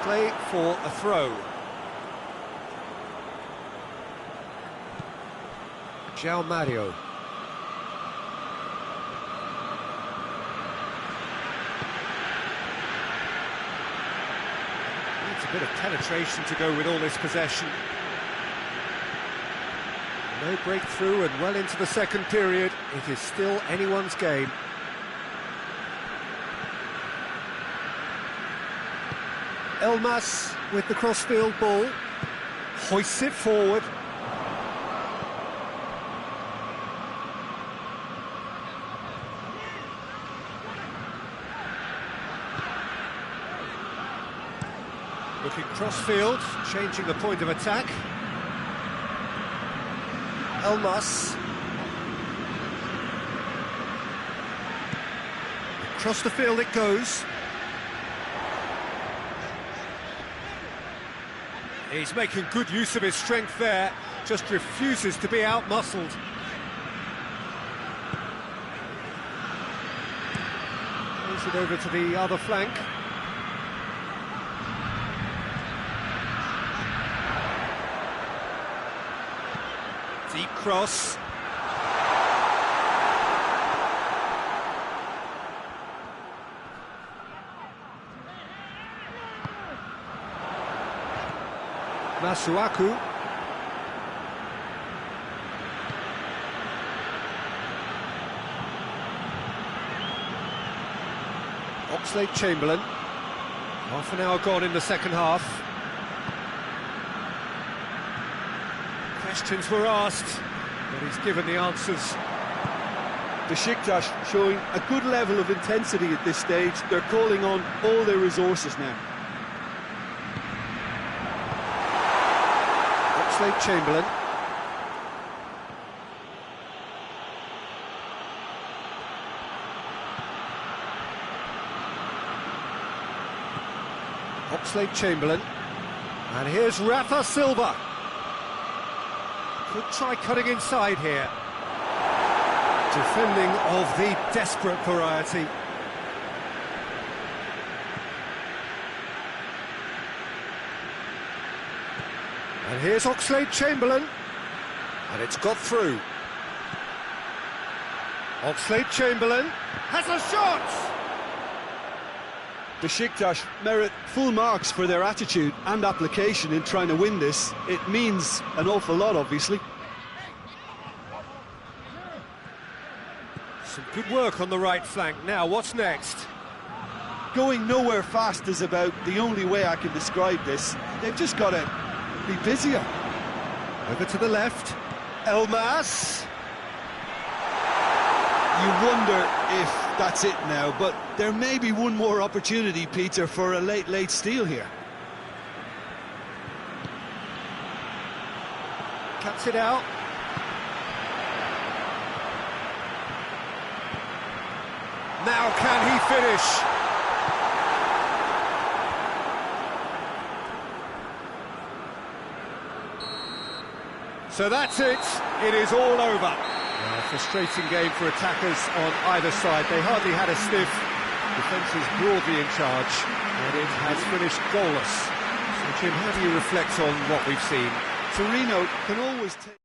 Play for a throw. João Mario. Needs a bit of penetration to go with all this possession. No breakthrough and well into the second period. It is still anyone's game. Elmas with the crossfield ball, hoists it forward. Looking crossfield, changing the point of attack. Elmas. Across the field it goes. He's making good use of his strength there, just refuses to be out-muscled. Plays it over to the other flank. Deep cross. Masuaku. Oxlade-Chamberlain. Half an hour gone in the second half. Questions were asked, but he's given the answers. Besiktas showing a good level of intensity at this stage. They're calling on all their resources now. Oxlade-Chamberlain. Oxlade-Chamberlain. And here's Rafa Silva. Could try cutting inside here. Defending of the desperate variety. And here's Oxlade-Chamberlain, and it's got through. Oxlade-Chamberlain has a shot! Besiktas merit full marks for their attitude and application in trying to win this. It means an awful lot, obviously. Some good work on the right flank. Now, what's next? Going nowhere fast is about the only way I can describe this. They've just got to be busier. Over to the left. Elmas. You wonder if that's it now, but there may be one more opportunity, Peter, for a late steal here. Cuts it out. Now can he finish? So that's it. It is all over. Frustrating game for attackers on either side. They hardly had a sniff. Defence is broadly in charge, and it has finished goalless. So, Jim, how do you reflect on what we've seen? Torino can always take...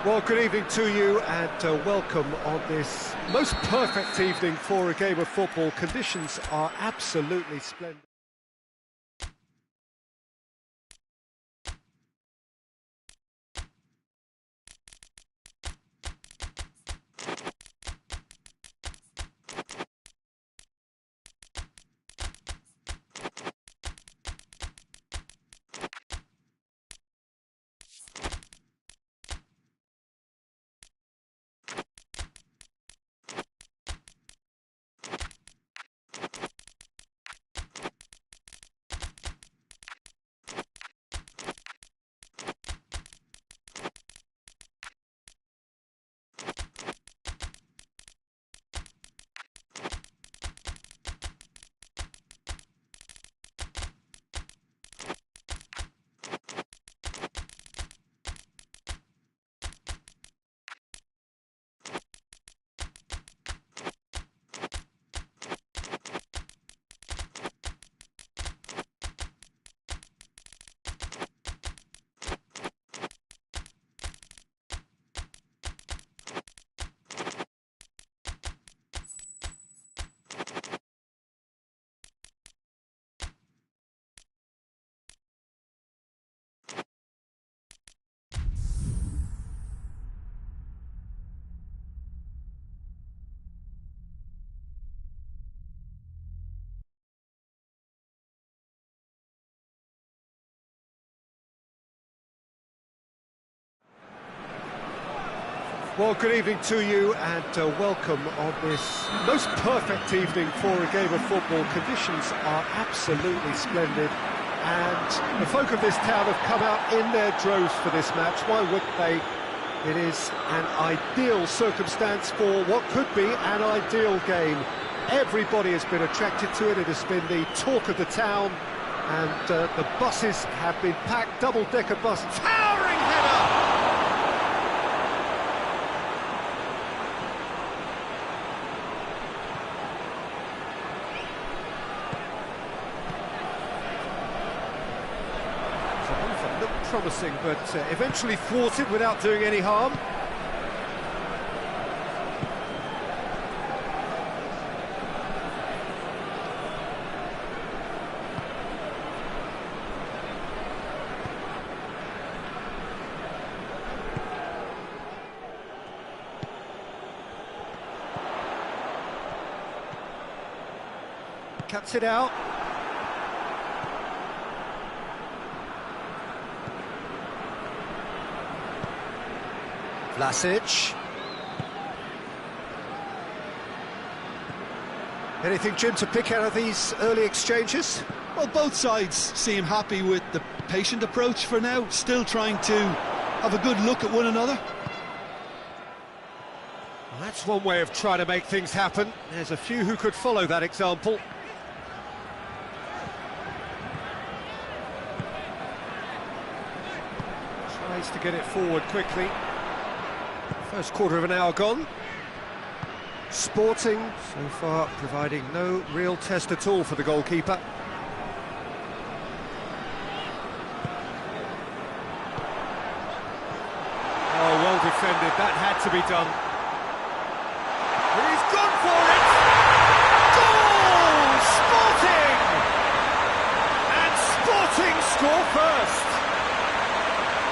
Well, good evening to you and welcome on this most perfect evening for a game of football. Conditions are absolutely splendid. Well, good evening to you and welcome on this most perfect evening for a game of football. Conditions are absolutely splendid and the folk of this town have come out in their droves for this match. Why wouldn't they? It is an ideal circumstance for what could be an ideal game. Everybody has been attracted to it. It has been the talk of the town and the buses have been packed, double-decker bus. Towering header! Looked promising, but eventually thwarted without doing any harm. Cuts it out. Vlasic. Anything, Jim, to pick out of these early exchanges? Well, both sides seem happy with the patient approach for now, still trying to have a good look at one another. Well, that's one way of trying to make things happen. There's a few who could follow that example. Tries to get it forward quickly. First quarter of an hour gone. Sporting, so far, providing no real test at all for the goalkeeper. Oh, well defended, that had to be done. He's gone for it! Goal! Sporting! And Sporting score first!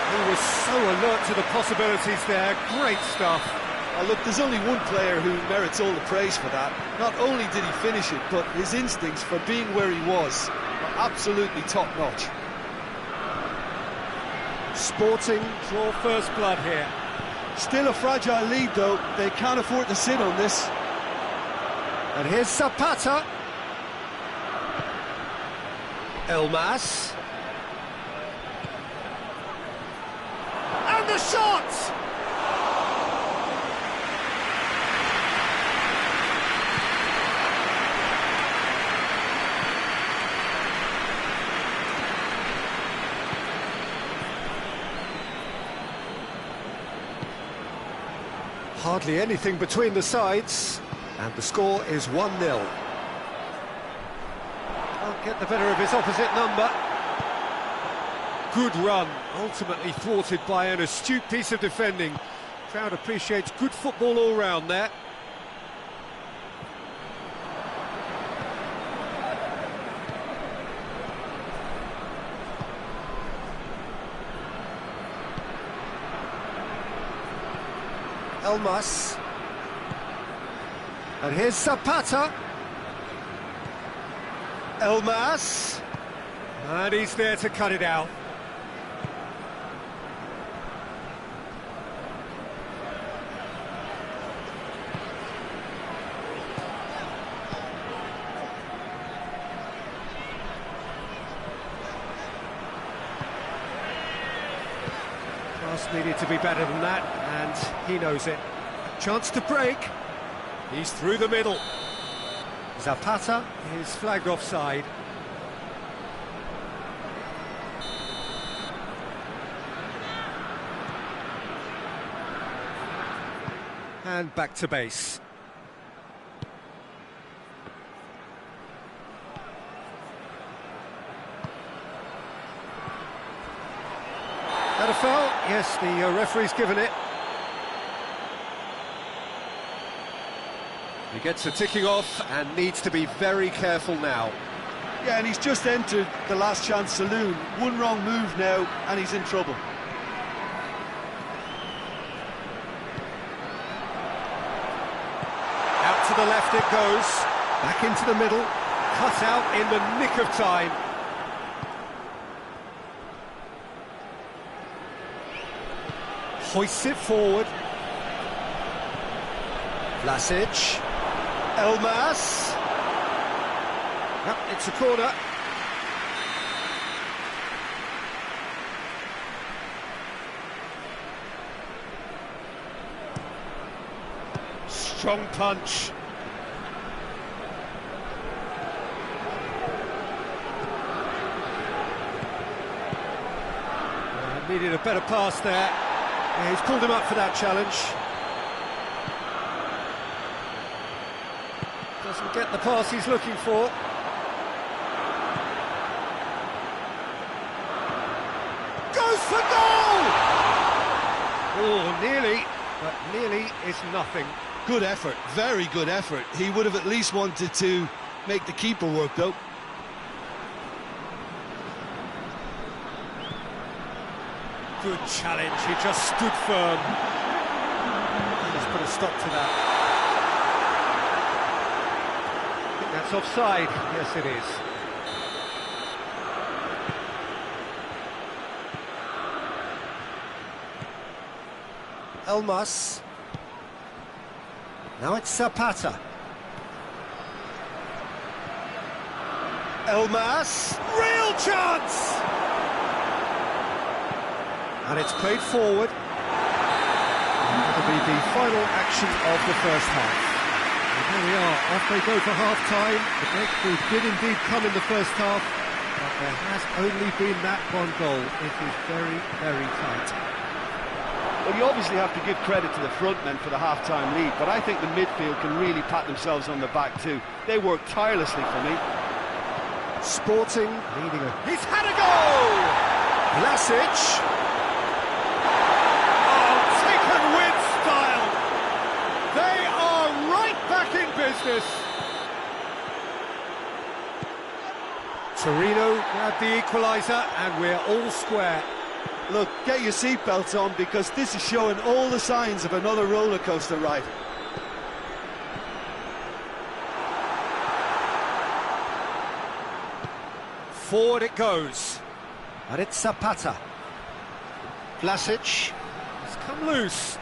He was so alert to the possibilities there, great stuff. Look, there's only one player who merits all the praise for that. Not only did he finish it, but his instincts for being where he was are absolutely top-notch. Sporting draw first blood here. Still a fragile lead, though. They can't afford to sit on this. And here's Zapata. Elmas. And the shot! Hardly anything between the sides, and the score is 1-0. Can't get the better of his opposite number. Good run, ultimately thwarted by an astute piece of defending. Crowd appreciates good football all round there. Elmas. And here's Zapata. Elmas. And he's there to cut it out. Pass needed to be better than that, and he knows it. Chance to break. He's through the middle. Zapata is flagged offside. And back to base. That a foul? Yes, the referee's given it. He gets a ticking off and needs to be very careful now. Yeah, and he's just entered the last chance saloon. One wrong move now, and he's in trouble. Out to the left it goes, back into the middle, cut out in the nick of time. Hoists it forward. Vlasic. Elmas. Yep, it's a corner. Strong punch. Needed a better pass there. Yeah, he's pulled him up for that challenge. Doesn't get the pass he's looking for. Goes for goal! Oh, nearly, but nearly is nothing. Good effort, very good effort. He would have at least wanted to make the keeper work, though. Good challenge, he just stood firm. He's put a stop to that. I think that's offside. Yes, it is. Elmas. Now it's Zapata. Elmas. Real chance! And it's played forward. That'll be the final action of the first half. And here we are, off they go for half-time. The breakthrough did indeed come in the first half, but there has only been that one goal. It is very, very tight. Well, you obviously have to give credit to the front men for the half-time lead, but I think the midfield can really pat themselves on the back too. They work tirelessly for me. Sporting leading a... He's had a goal! Vlasic. With style. They are right back in business. Torino grabbed the equaliser and we're all square. Look, get your seatbelts on because this is showing all the signs of another roller coaster ride. Forward it goes. And it's Zapata. Vlasic. Come loose.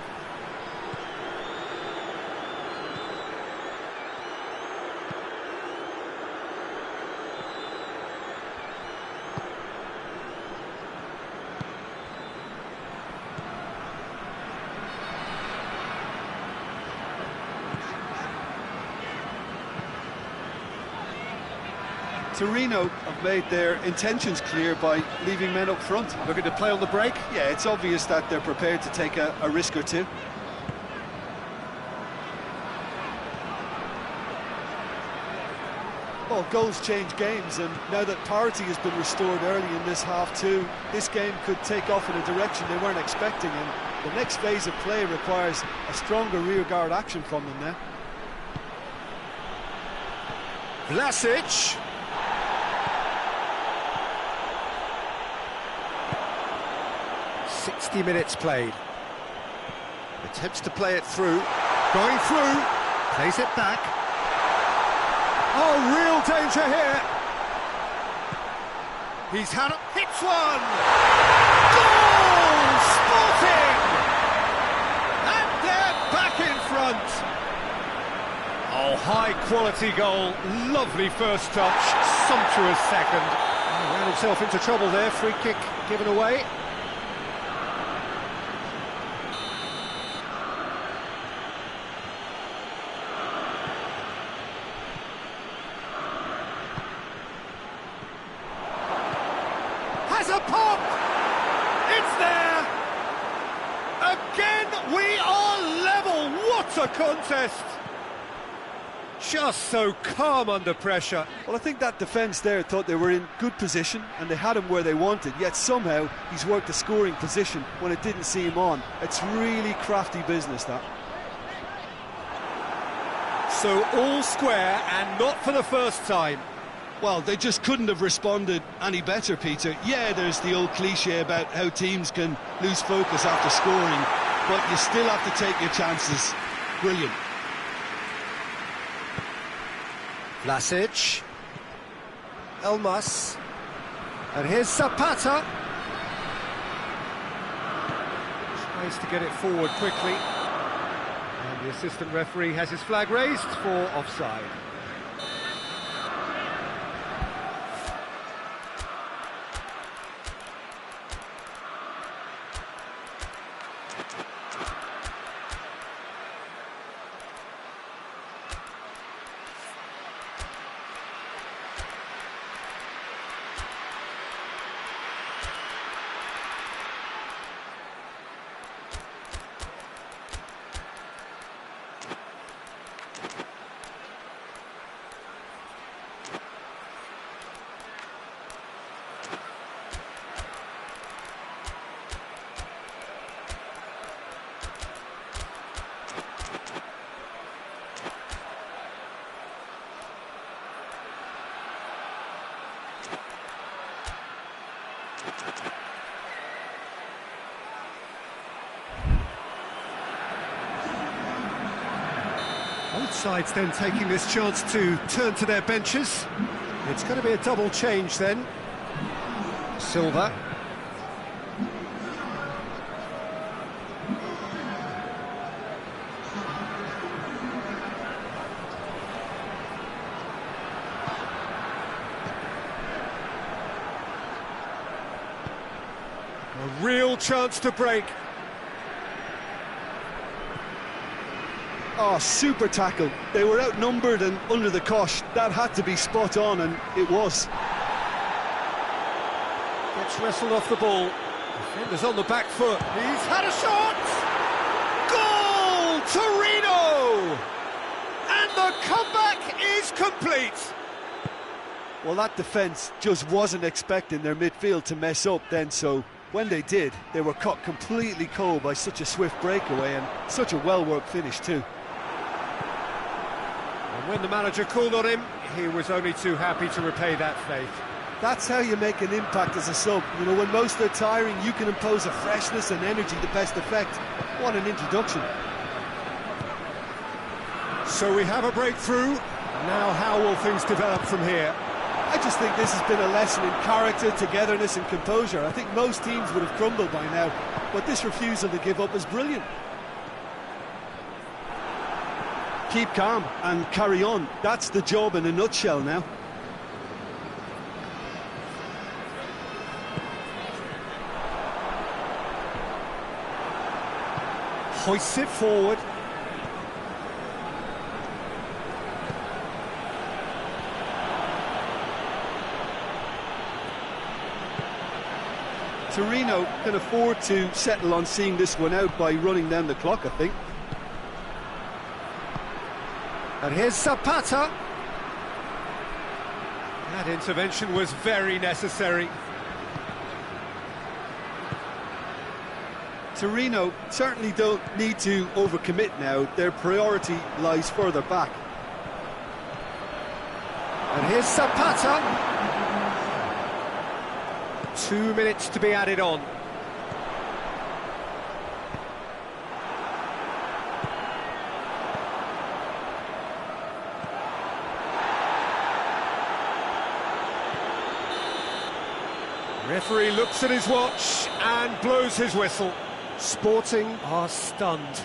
Torino have made their intentions clear by leaving men up front. Looking to play on the break? Yeah, it's obvious that they're prepared to take a risk or two. Well, goals change games, and now that parity has been restored early in this half too, this game could take off in a direction they weren't expecting, and the next phase of play requires a stronger rearguard action from them now. Vlasic. .60 minutes played. Attempts to play it through. Going through. Plays it back. Oh, real danger here. He's had a... hits one! Goal! Sporting! And they're back in front. Oh, high-quality goal. Lovely first touch. Sumptuous second. He ran himself into trouble there. Free kick given away. Has a pop! It's there! Again, we are level! What a contest! Just so calm under pressure. Well, I think that defence there thought they were in good position and they had him where they wanted, yet somehow he's worked a scoring position when it didn't see him on. It's really crafty business, that. So all square, and not for the first time. Well, they just couldn't have responded any better, Peter. Yeah, there's the old cliche about how teams can lose focus after scoring, but you still have to take your chances. Brilliant. Vlasic. Elmas. And here's Zapata. Tries to get it forward quickly. And the assistant referee has his flag raised for offside. Both sides then taking this chance to turn to their benches. It's going to be a double change then. Silva. A real chance to break. Oh, super tackle. They were outnumbered and under the cosh. That had to be spot on, and it was. Gets wrestled off the ball. Defender's on the back foot. He's had a shot! Goal! Torino! And the comeback is complete. Well, that defence just wasn't expecting their midfield to mess up then, so when they did, they were caught completely cold by such a swift breakaway and such a well-worked finish too. And when the manager called on him, he was only too happy to repay that faith. That's how you make an impact as a sub. You know, when most are tiring, you can impose a freshness and energy to best effect. What an introduction. So we have a breakthrough. Now how will things develop from here? I just think this has been a lesson in character, togetherness and composure. I think most teams would have crumbled by now, but this refusal to give up is brilliant. Keep calm and carry on. That's the job in a nutshell now. Hoists it forward. Torino can afford to settle on seeing this one out by running down the clock, I think. And here's Zapata. That intervention was very necessary. Torino certainly don't need to overcommit now. Their priority lies further back. And here's Zapata. 2 minutes to be added on. Referee looks at his watch and blows his whistle. Sporting are stunned.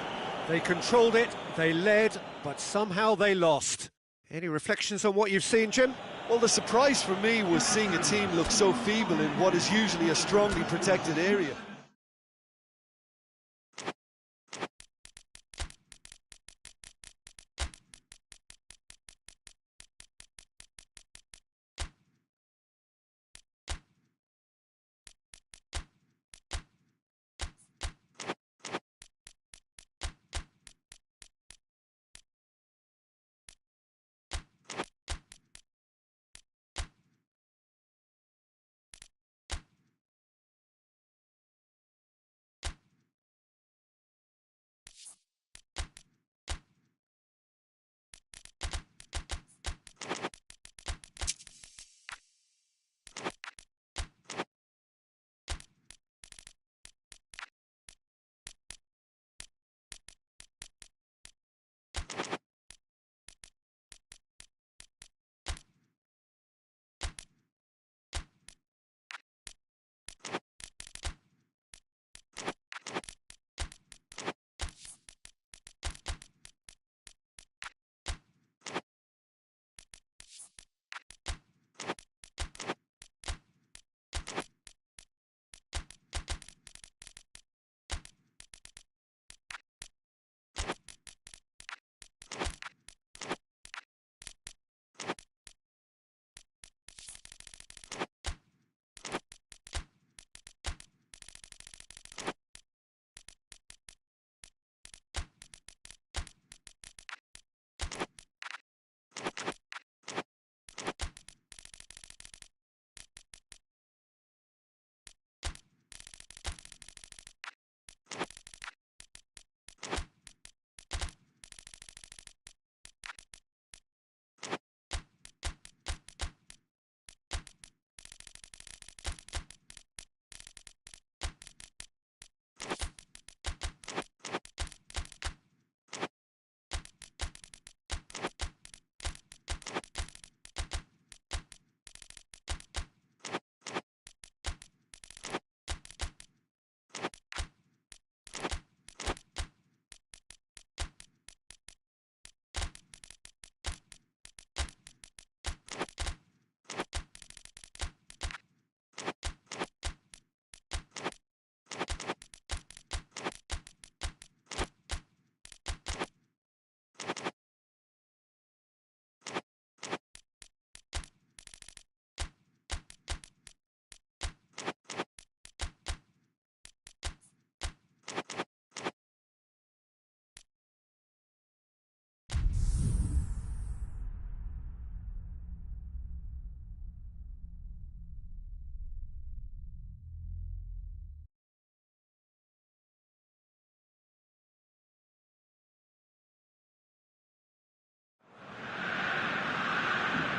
They controlled it, they led, but somehow they lost. Any reflections on what you've seen, Jim? Well, the surprise for me was seeing a team look so feeble in what is usually a strongly protected area.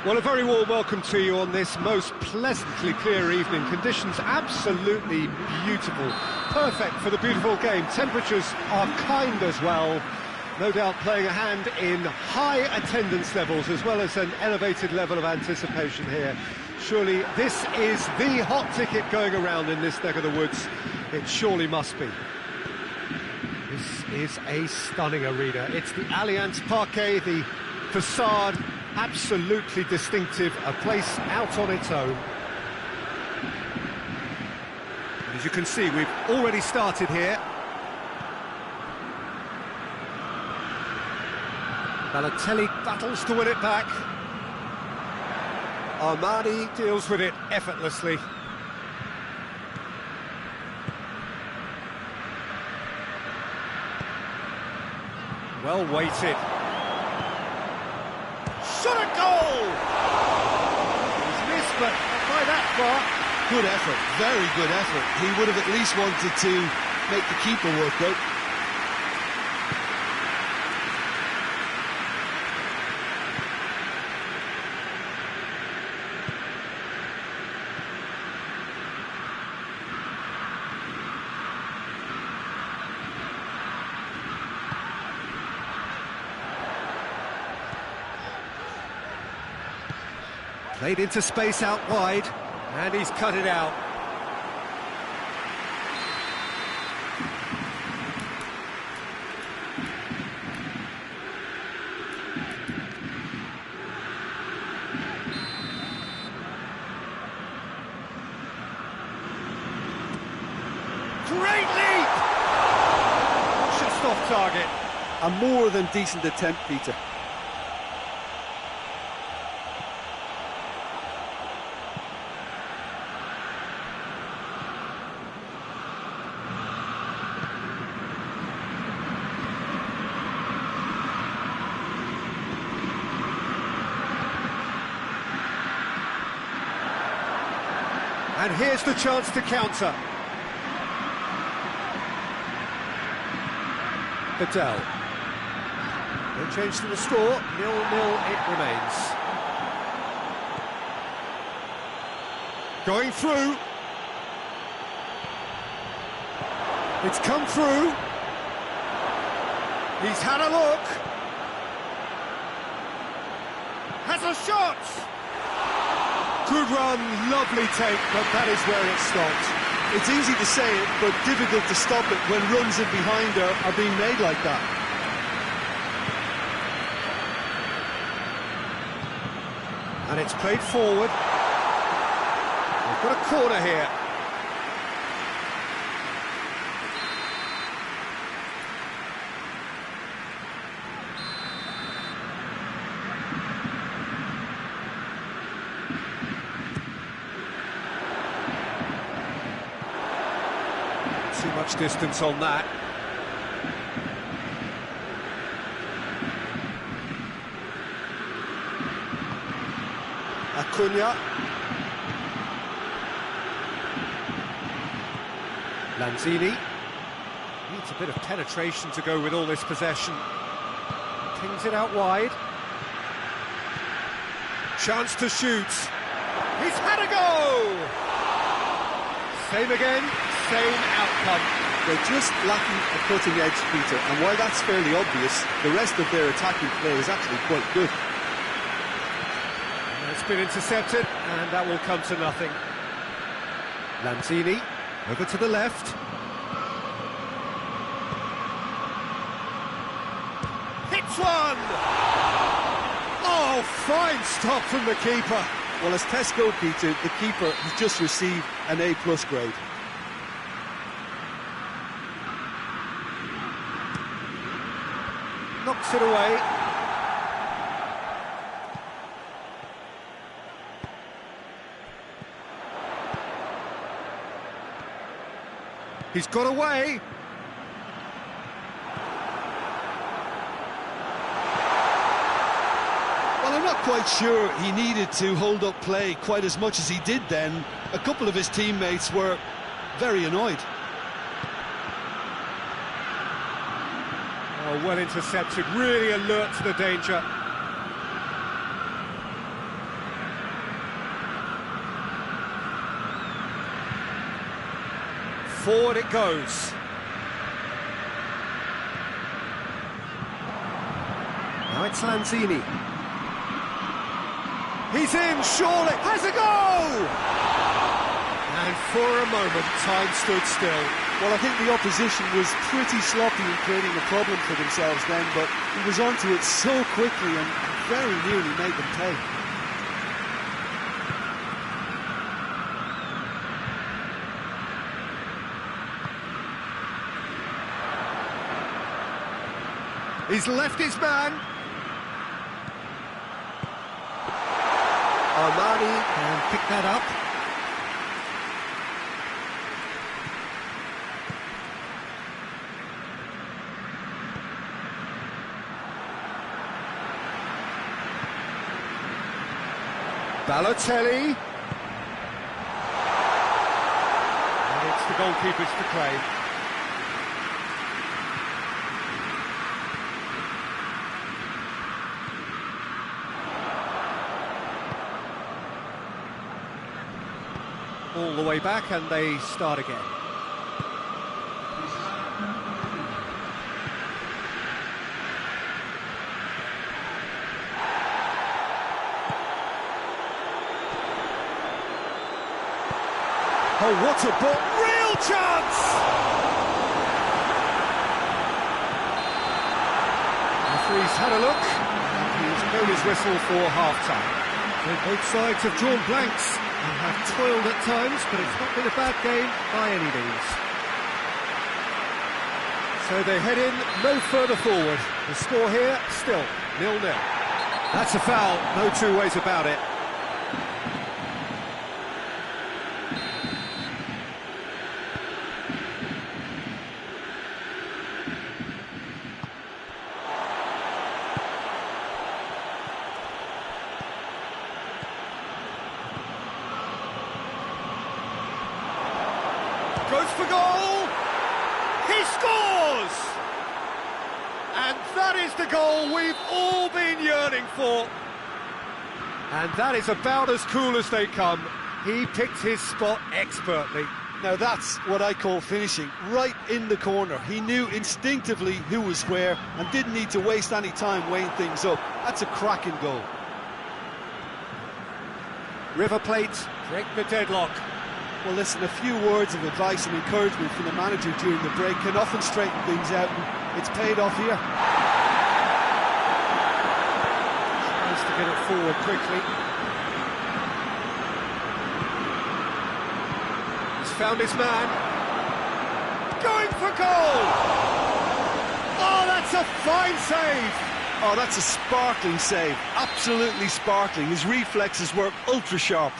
Well, a very warm welcome to you on this most pleasantly clear evening. Conditions absolutely beautiful. Perfect for the beautiful game. Temperatures are kind as well. No doubt playing a hand in high attendance levels as well as an elevated level of anticipation here. Surely this is the hot ticket going around in this neck of the woods. It surely must be. This is a stunning arena. It's the Allianz Parque, the facade, absolutely distinctive, a place out on its own. As you can see, we've already started here. Balotelli battles to win it back. Armani deals with it effortlessly. Well weighted. Shot a goal! He's but not by that far. Good effort, very good effort. He would have at least wanted to make the keeper work, though. Played into space out wide, and he's cut it out. Great leap! Just off target. A more than decent attempt, Peter. And here's the chance to counter. Patel. No change to the score, 0-0 it remains. Going through. It's come through. He's had a look. Has a shot. Good run, lovely take, but that is where it stopped. It's easy to say it, but difficult to stop it when runs in behind are being made like that. And it's played forward. We've got a corner here. Too much distance on that. Acuna. Lanzini. Needs a bit of penetration to go with all this possession. Pings it out wide. Chance to shoot. He's had a go! Same again, same outcome. They're just lacking a cutting edge, Peter, and while that's fairly obvious, the rest of their attacking play is actually quite good. It's been intercepted, and that will come to nothing. Lanzini, over to the left. Hits one! Oh, fine stop from the keeper. Well, as tests go, Peter, the keeper has just received an A+ grade. Knocks it away. He's got away. Well, I'm not quite sure he needed to hold up play quite as much as he did then. A couple of his teammates were very annoyed. Oh, well intercepted, really alert to the danger. Forward it goes. Now it's Lanzini. He's in, surely, has a goal! And for a moment, time stood still. Well, I think the opposition was pretty sloppy in creating a problem for themselves then, but he was onto it so quickly and very nearly made them pay. He's left his man. Armani can pick that up. Balotelli. goalkeepers to claim. All the way back, and they start again. Oh, what a ball! Real chance! The referee's had a look, and he's blown his whistle for half-time. So both sides have drawn blanks and have toiled at times, but it's not been a bad game by any means. So they head in no further forward. The score here, still 0-0. That's a foul, no two ways about it. Goes for goal! He scores! And that is the goal we've all been yearning for. And that is about as cool as they come. He picked his spot expertly. Now that's what I call finishing, right in the corner. He knew instinctively who was where and didn't need to waste any time weighing things up. That's a cracking goal. River Plate break the deadlock. Well, listen, a few words of advice and encouragement from the manager during the break can often straighten things out, and it's paid off here. Tries to get it forward quickly. He's found his man. Going for goal! Oh, that's a fine save! Oh, that's a sparkling save. Absolutely sparkling. His reflexes work ultra-sharp.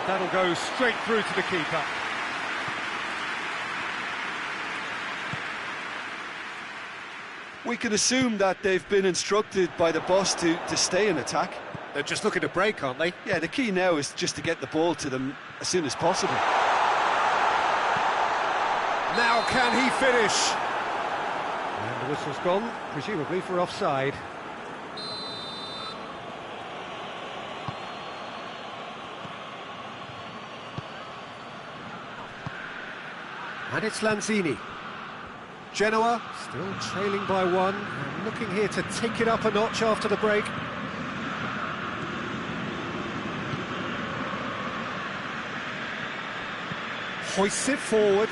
That'll go straight through to the keeper. We can assume that they've been instructed by the boss to stay in attack. They're just looking to break, aren't they? Yeah, the key now is just to get the ball to them as soon as possible. Now can he finish? And the whistle's gone, presumably for offside. And it's Lanzini. Genoa still trailing by one, and looking here to take it up a notch after the break. Hoists it forward.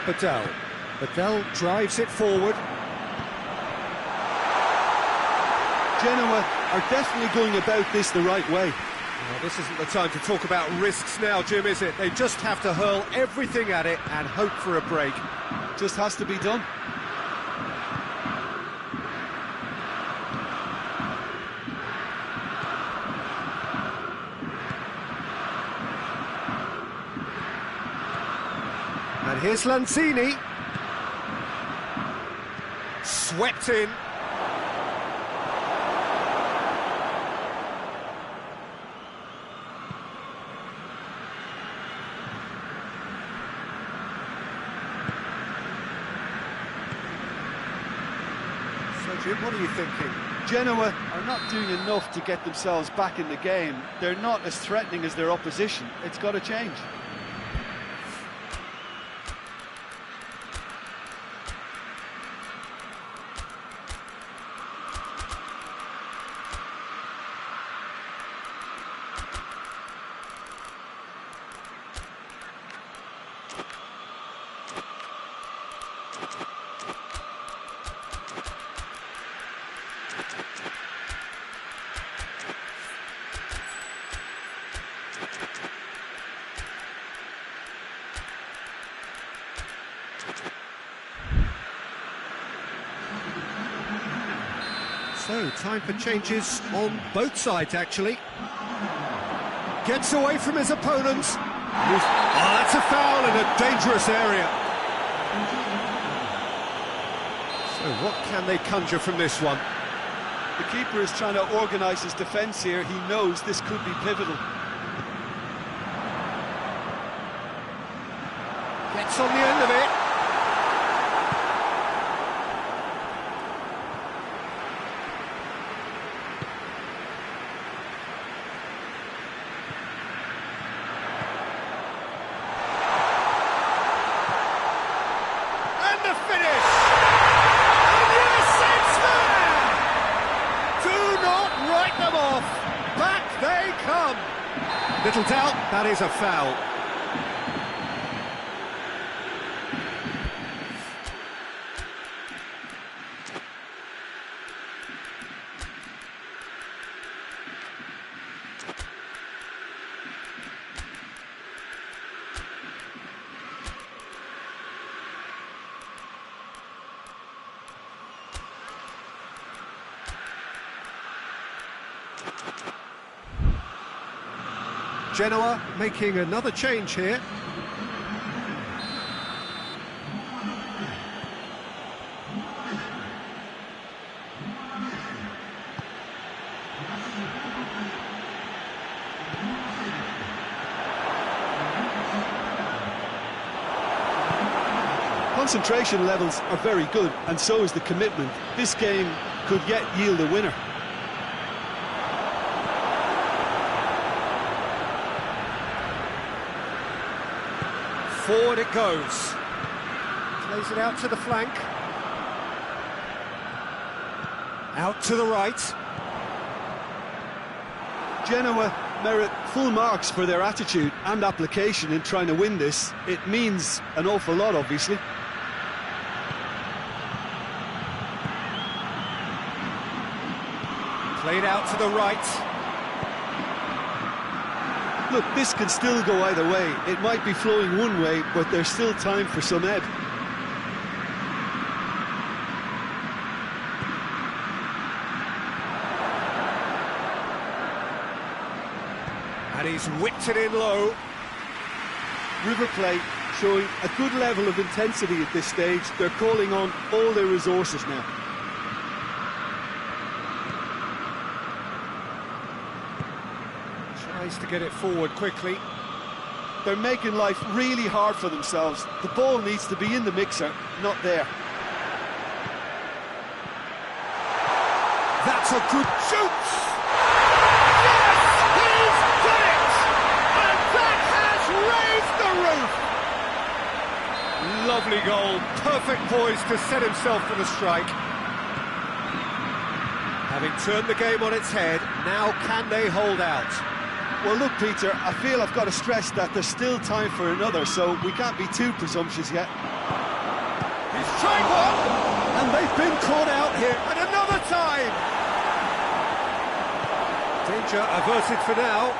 Badal drives it forward. Genoa are definitely going about this the right way. Well, this isn't the time to talk about risks now, Jim, is it? They just have to hurl everything at it and hope for a break. Just has to be done. And here's Lanzini. Swept in. Jim, what are you thinking? Genoa are not doing enough to get themselves back in the game. They're not as threatening as their opposition. It's got to change. So, time for changes on both sides, actually. Gets away from his opponent. Oh, that's a foul in a dangerous area. So, what can they conjure from this one? The keeper is trying to organise his defence here. He knows this could be pivotal. Gets on the end of it. And the finish! And yes, it's there! Do not write them off. Back they come. Little doubt, that is a foul. Genoa making another change here. Concentration levels are very good, and so is the commitment. This game could yet yield a winner. Forward it goes. Plays it out to the flank. Out to the right. Genoa merit full marks for their attitude and application in trying to win this. It means an awful lot, obviously. Played out to the right. Look, this can still go either way. It might be flowing one way, but there's still time for some ebb. And he's whipped it in low. River Plate showing a good level of intensity at this stage. They're calling on all their resources now. Tries to get it forward quickly. They're making life really hard for themselves. The ball needs to be in the mixer, not there. That's a good shoot! Yes! He's done it! And that has raised the roof! Lovely goal. Perfect poise to set himself for the strike. Having turned the game on its head, now can they hold out? Well, look, Peter, I feel I've got to stress that there's still time for another, so we can't be too presumptuous yet. He's tried one! And they've been caught out here at another time! Danger averted for now.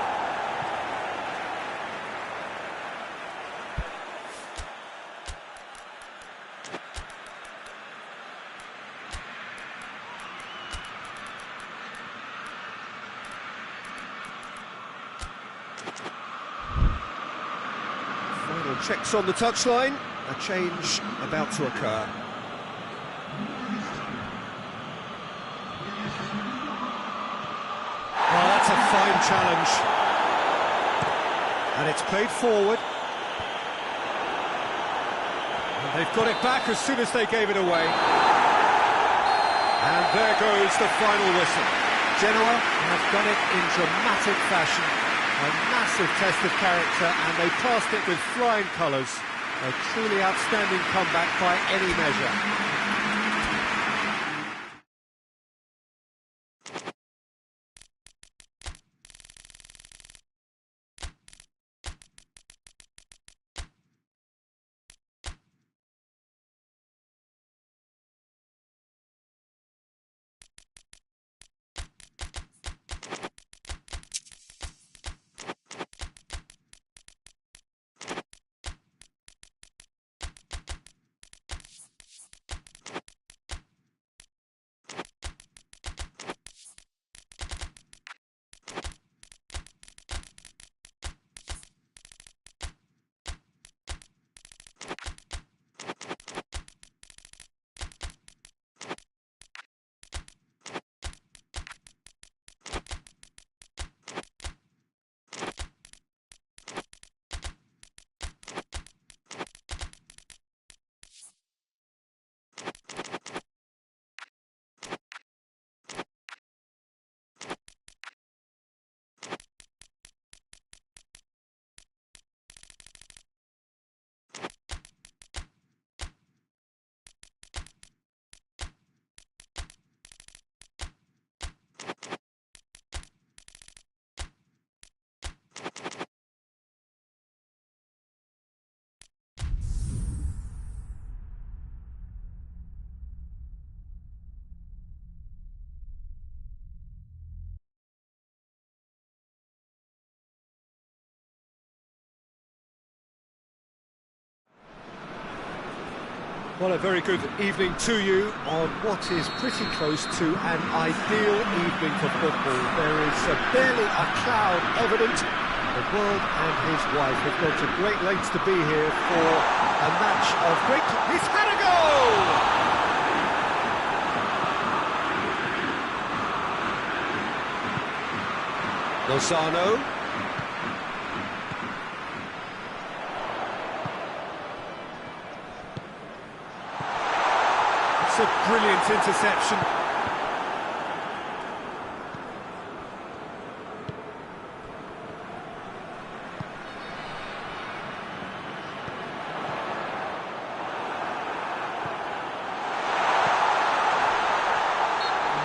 Final checks on the touchline. A change about to occur. Oh, that's a fine challenge. And it's played forward. And they've got it back as soon as they gave it away. And there goes the final whistle. Genoa have done it in dramatic fashion. A massive test of character, and they passed it with flying colours. A truly outstanding comeback by any measure. Well, a very good evening to you on what is pretty close to an ideal evening for football. There is barely a cloud evident. The world and his wife have gone to great lengths to be here for a match of great... He's had a goal! Lozano. A brilliant interception.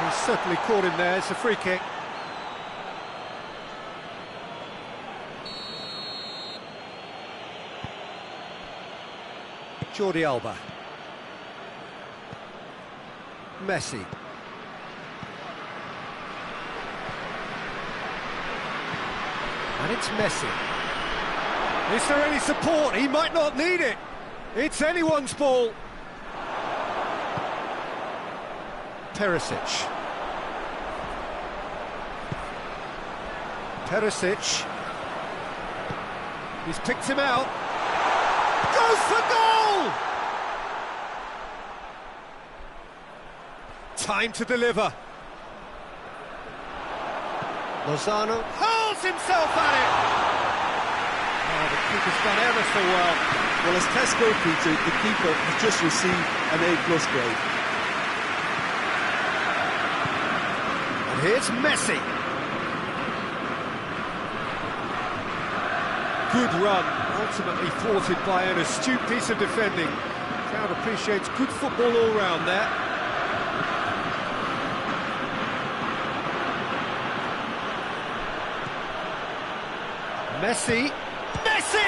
He's certainly caught him there. It's a free kick. Jordi Alba. Messi. And it's Messi. Is there any support? He might not need it. It's anyone's ball. Perisic. Perisic. He's picked him out. Goes for goal! Time to deliver. Lozano hurls himself at it. Oh, the keeper's done ever so well. Well, as test goalkeeper, the keeper has just received an A+ grade. And here's Messi. Good run, ultimately thwarted by an astute piece of defending. Crowd appreciates good football all round there. Messi! Messi!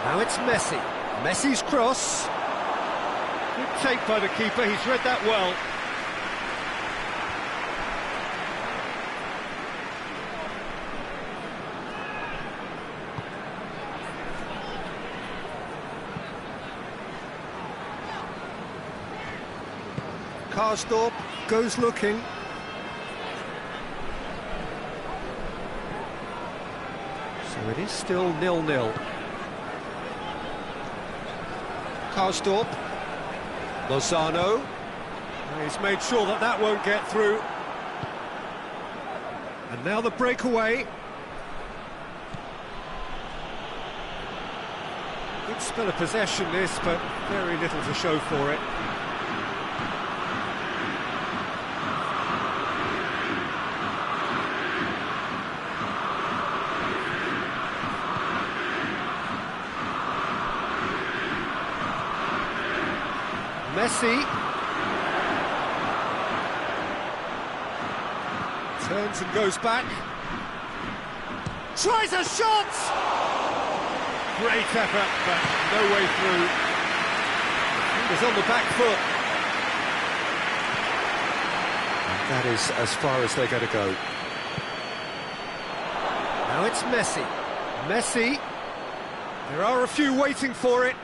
Now it's Messi. Messi's cross. Good take by the keeper, he's read that well. Karsdorp goes looking. So it is still 0-0. Karsdorp. Lozano. He's made sure that that won't get through. And now the breakaway. Good spell of possession this, but very little to show for it. Messi turns and goes back, tries a shot! Great effort, but no way through. He's on the back foot. And that is as far as they're going to go. Now it's Messi. Messi. There are a few waiting for it.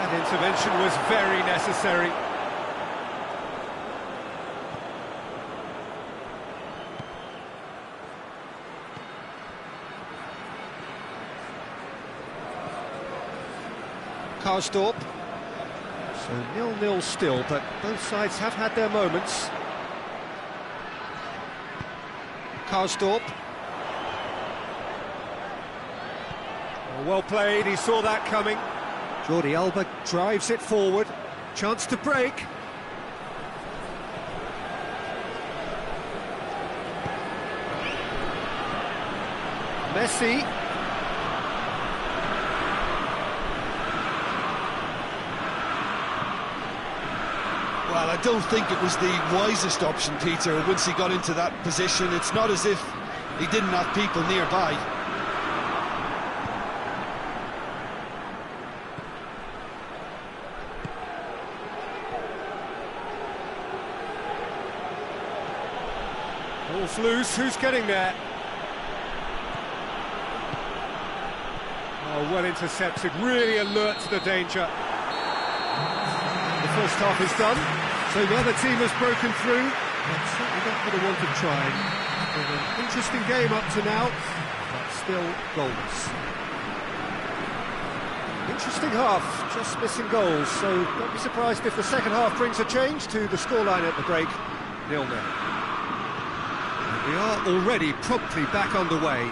Intervention was very necessary. Karsdorp. So 0-0 still, but both sides have had their moments. Karsdorp. Well played, he saw that coming. Jordi Alba drives it forward, chance to break. Messi. Well, I don't think it was the wisest option, Peter, once he got into that position. It's not as if he didn't have people nearby. Ball's loose, who's getting there? Oh, well intercepted, really alert to the danger. The first half is done, so neither team has broken through. That's certainly not what I wanted trying. It's been an interesting game up to now, but still goalless. Interesting half, just missing goals, so don't be surprised if the second half brings a change to the scoreline at the break, 0-0. We are already promptly back underway.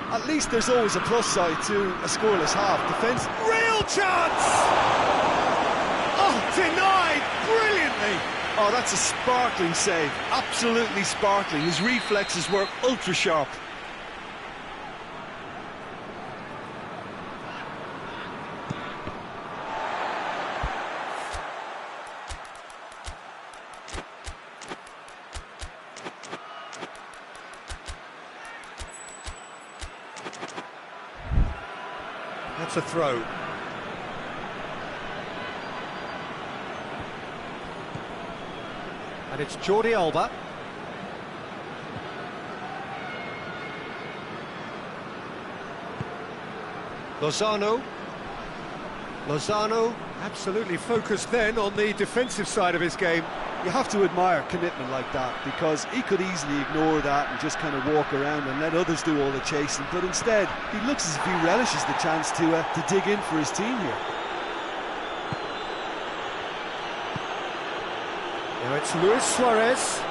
At least there's always a plus side to a scoreless half. Defence, Real chance! Oh, denied brilliantly! oh, that's a sparkling save, absolutely sparkling. His reflexes were ultra sharp. That's a throw. And it's Jordi Alba. Lozano. Lozano absolutely focused then on the defensive side of his game. You have to admire commitment like that, because he could easily ignore that and just kind of walk around and let others do all the chasing, but instead he looks as if he relishes the chance to dig in for his team here. Now it's Luis Suarez.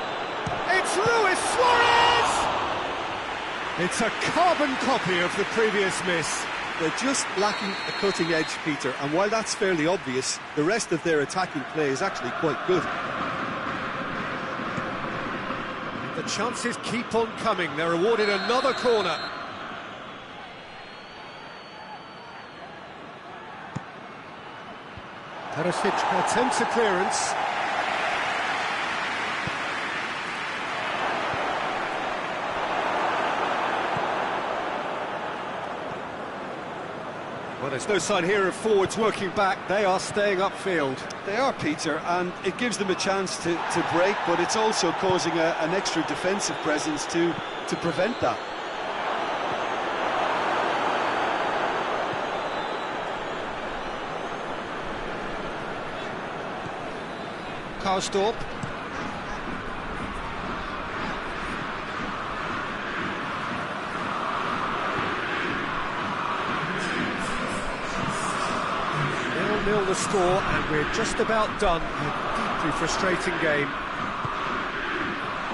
It's Luis Suarez! It's a carbon copy of the previous miss. They're just lacking a cutting edge, Peter, and while that's fairly obvious, the rest of their attacking play is actually quite good. The chances keep on coming. They're awarded another corner. Perisic attempts a clearance. Well, there's no sign here of forwards working back. They are staying upfield. They are, Peter, and it gives them a chance to break, but it's also causing an extra defensive presence to prevent that. Karsdorp. Nil the score, and we're just about done. A deeply frustrating game.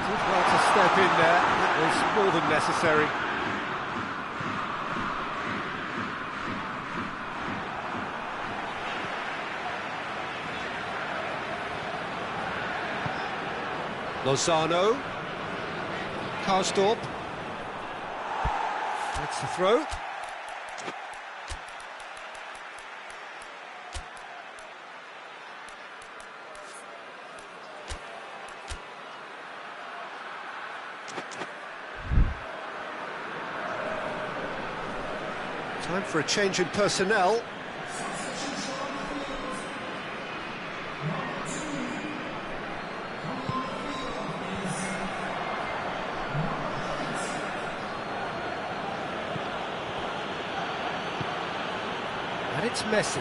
Did well to step in there. That was more than necessary. Lozano. Karsdorp. That's the throw. Time for a change in personnel. And it's Messi.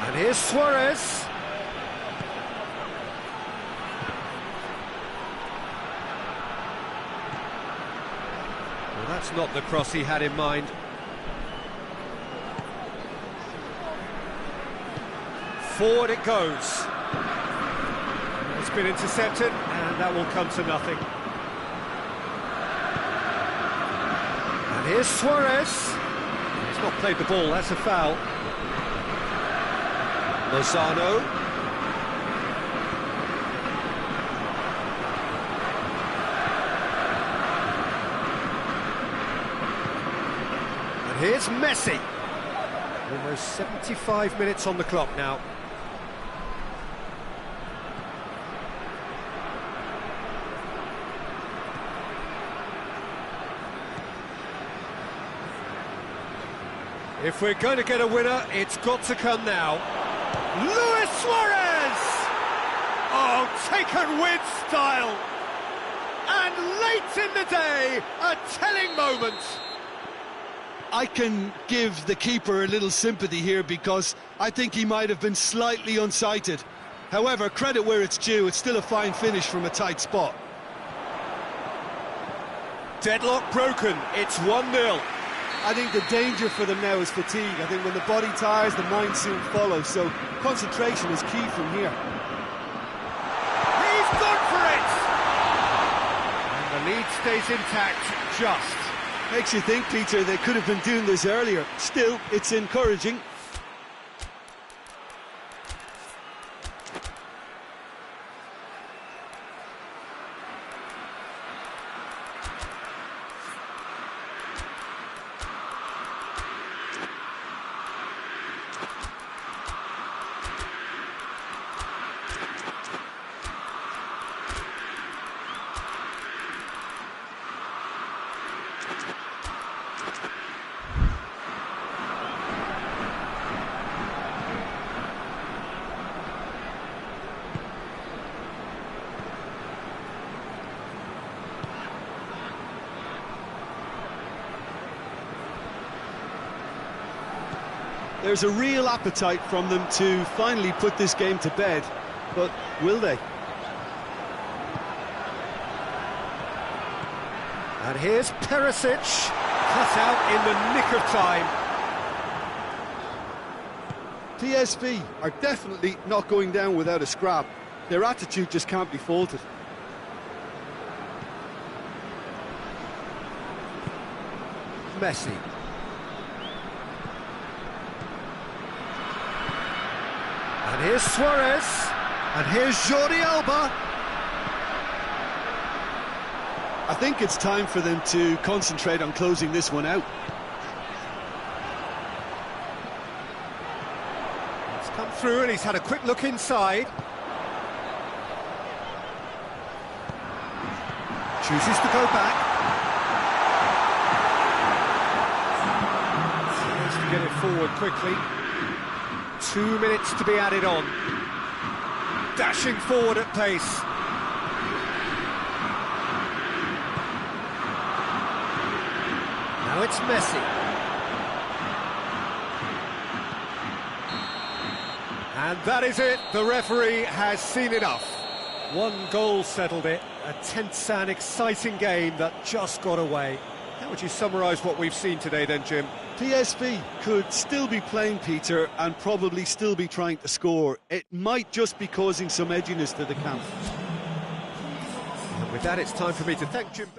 And here's Suarez. That's not the cross he had in mind. Forward it goes. It's been intercepted, and that will come to nothing. And here's Suarez. He's not played the ball, that's a foul. Lozano. Here's Messi. Almost 75 minutes on the clock now. If we're going to get a winner, it's got to come now. Luis Suarez! Oh, taken with style. And late in the day, a telling moment. I can give the keeper a little sympathy here because I think he might have been slightly unsighted. However, credit where it's due, it's still a fine finish from a tight spot. Deadlock broken, it's 1-0. I think the danger for them now is fatigue. I think when the body tires, the mind soon follows, so concentration is key from here. He's gone for it! And the lead stays intact, just. Makes you think, Peter, they could have been doing this earlier. Still, it's encouraging. There's a real appetite from them to finally put this game to bed, but will they? And here's Perisic, cut out in the nick of time. PSV are definitely not going down without a scrap. Their attitude just can't be faulted. Messi. And here's Suarez, and here's Jordi Alba. I think it's time for them to concentrate on closing this one out. It's come through and he's had a quick look inside. Chooses to go back. Tries to get it forward quickly. 2 minutes to be added on. Dashing forward at pace. Now it's Messi. And that is it. The referee has seen enough. One goal settled it. A tense and exciting game that just got away. How would you summarise what we've seen today then, Jim? PSV could still be playing, Peter, and probably still be trying to score. It might just be causing some edginess to the camp. And with that, it's time for me to thank Jim.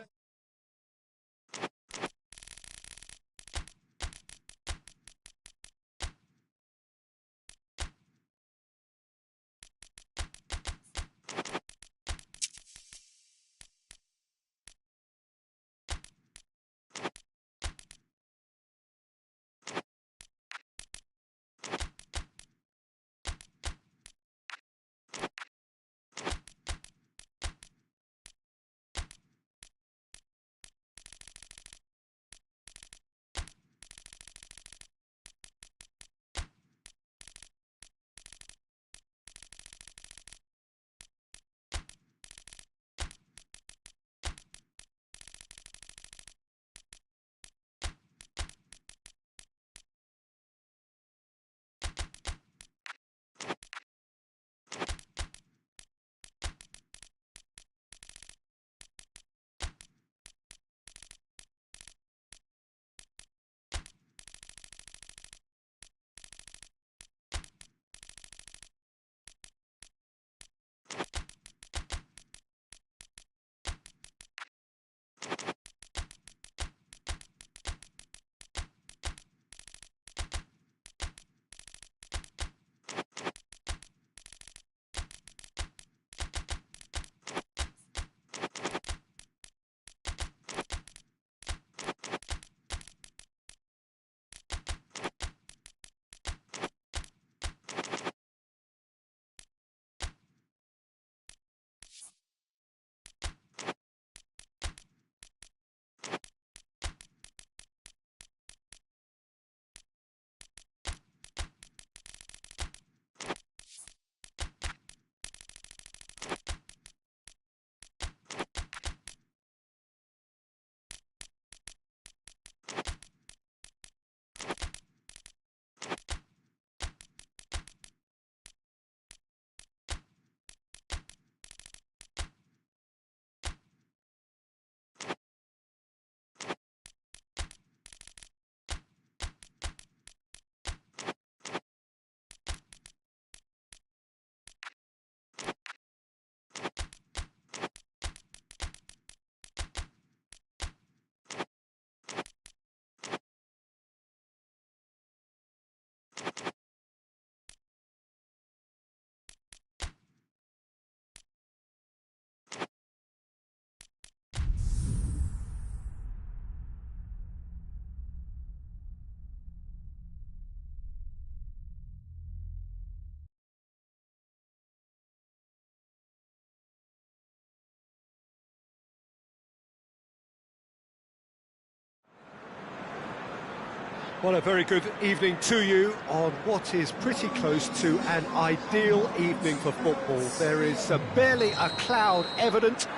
Well, a very good evening to you on what is pretty close to an ideal evening for football. There is barely a cloud evident.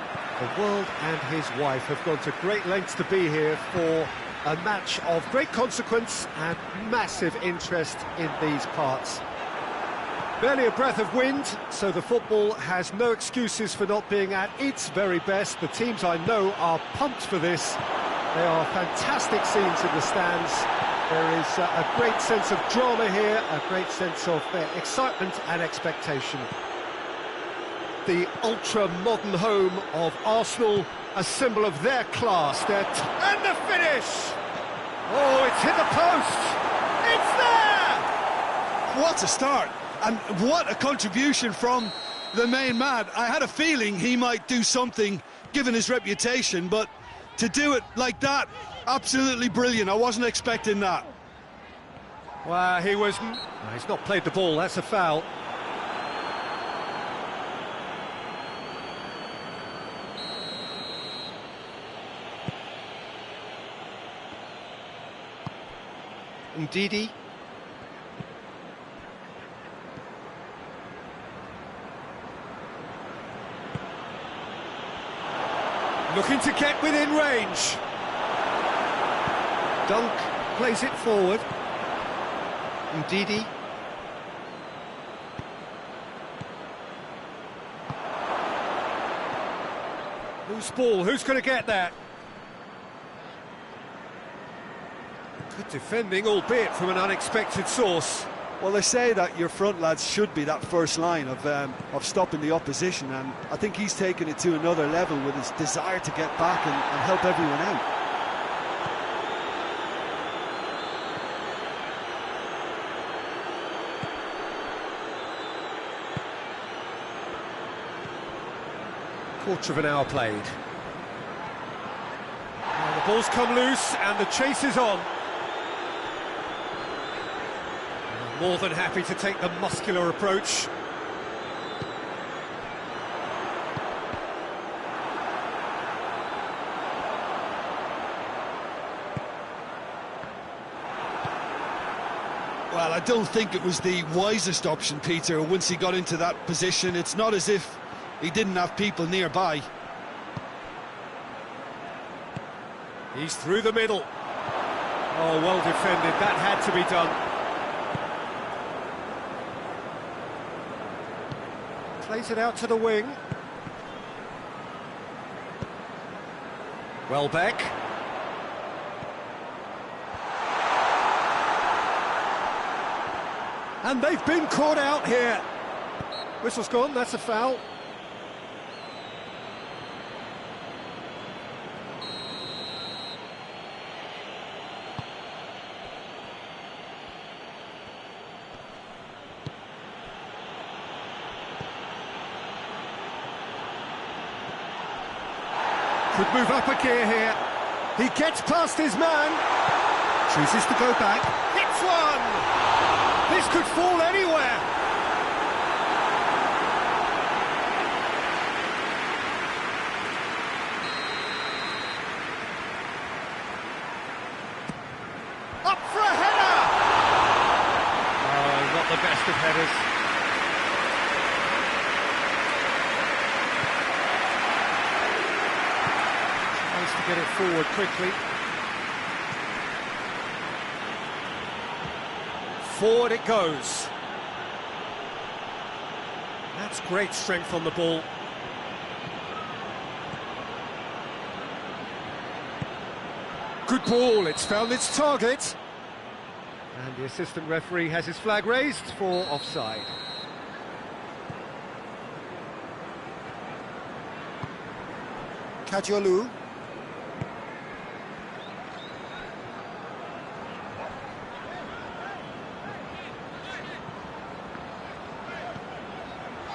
The world and his wife have gone to great lengths to be here for a match of great consequence and massive interest in these parts. Barely a breath of wind, so the football has no excuses for not being at its very best. The teams I know are pumped for this. They are fantastic scenes in the stands. There is a great sense of drama here, a great sense of excitement and expectation. The ultra-modern home of Arsenal, a symbol of their class, and the finish! Oh, it's hit the post! It's there! What a start! And what a contribution from the main man. I had a feeling he might do something, given his reputation, but to do it like that, absolutely brilliant. I wasn't expecting that. Well, he's not played the ball, that's a foul. Ndidi. Looking to get within range. Dunk plays it forward. Ndidi. Loose ball, who's going to get that? Good defending, albeit from an unexpected source. Well, they say that your front lads should be that first line of stopping the opposition, and I think he's taken it to another level with his desire to get back and help everyone out. Quarter of an hour played. And the ball's come loose and the chase is on. More than happy to take the muscular approach. Well, I don't think it was the wisest option, Peter, once he got into that position. It's not as if he didn't have people nearby. He's through the middle. Oh, well defended. That had to be done. Plays it out to the wing. Welbeck. And they've been caught out here. Whistle's gone, that's a foul. Could move up a gear here. He gets past his man. Chooses to go back. Hits one! This could fall anywhere. Up for a header! Oh, not the best of headers. To get it forward quickly. Forward it goes. That's great strength on the ball. Good ball, it's found its target. And the assistant referee has his flag raised for offside. Kadiolu.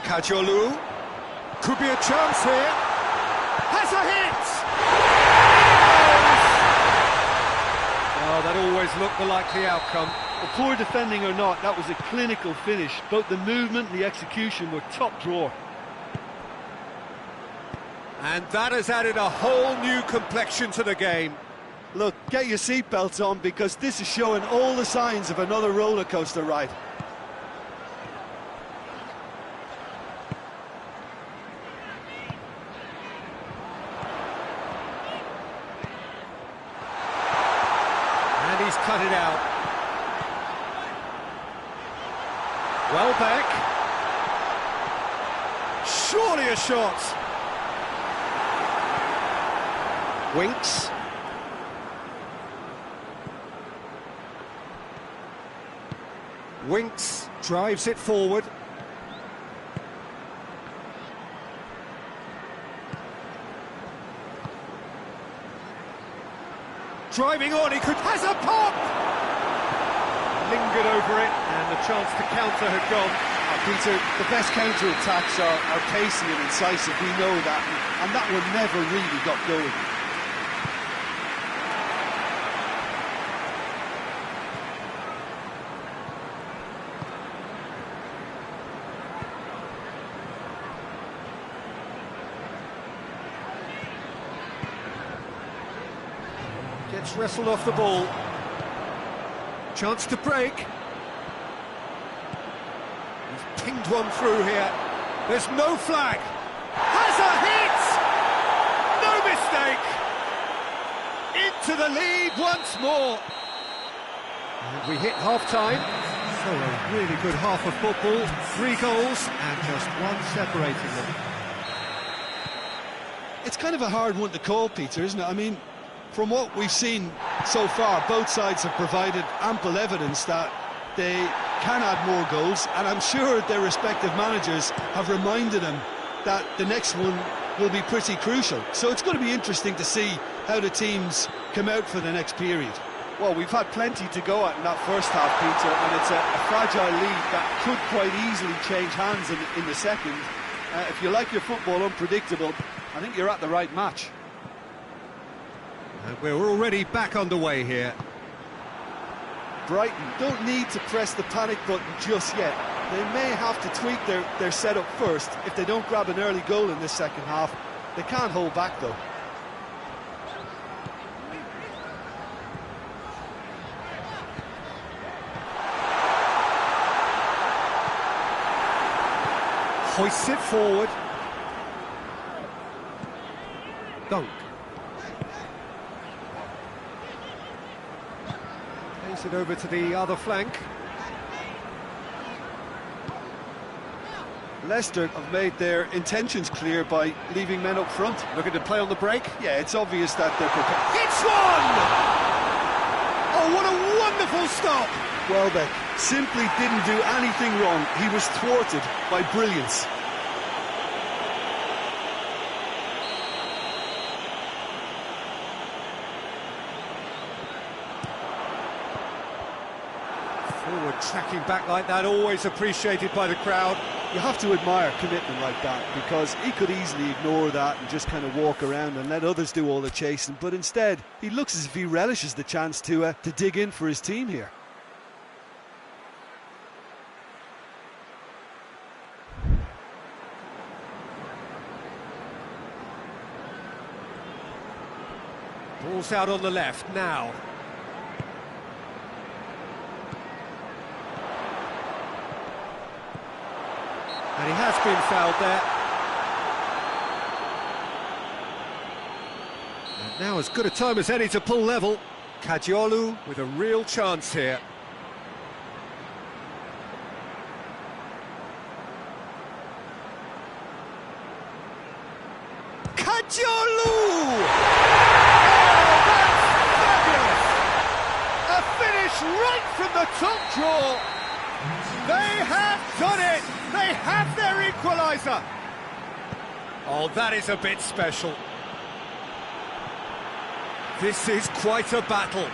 Kadiolu. Could be a chance here. Has a hit! Oh, that always looked the likely outcome. Well, poor defending or not, that was a clinical finish. Both the movement and the execution were top drawer. And that has added a whole new complexion to the game. Look, get your seatbelts on, because this is showing all the signs of another roller coaster ride. And he's cut it out. Welbeck. Surely a shot. Winks. Winks drives it forward. Driving on, has a pop! Lingered over it, and the chance to counter had gone. Peter, the best counter-attacks are pacey and incisive, we know that, and that one never really got going. Gets wrestled off the ball. Chance to break. He's pinged one through here. There's no flag. Has a hit! No mistake! Into the lead once more. And we hit half-time. So a really good half of football. 3 goals and just one separating them. It's kind of a hard one to call, Peter, isn't it? I mean, from what we've seen so far, both sides have provided ample evidence that they can add more goals, and I'm sure their respective managers have reminded them that the next one will be pretty crucial. So it's going to be interesting to see how the teams come out for the next period. Well, we've had plenty to go at in that first half, Peter, and it's a fragile lead that could quite easily change hands in the second. If you like your football unpredictable, I think you're at the right match. And we're already back underway here. Brighton don't need to press the panic button just yet. They may have to tweak their setup first if they don't grab an early goal in this second half. They can't hold back, though. Hoists it forward. Dunk. Plays it over to the other flank. Leicester have made their intentions clear by leaving men up front. Looking to play on the break. Yeah, it's obvious that they're prepared. It's one! Oh, what a wonderful stop! Welbeck simply didn't do anything wrong. He was thwarted by brilliance. Forward tracking back like that, always appreciated by the crowd. You have to admire commitment like that, because he could easily ignore that and just kind of walk around and let others do all the chasing, but instead he looks as if he relishes the chance to dig in for his team here. Ball's out on the left now. And he has been fouled there. And now as good a time as any to pull level. Kadiolu with a real chance here. Kadiolu! Oh, that's fabulous! A finish right from the top draw. They have done it! They have their equaliser! Oh, that is a bit special. This is quite a battle.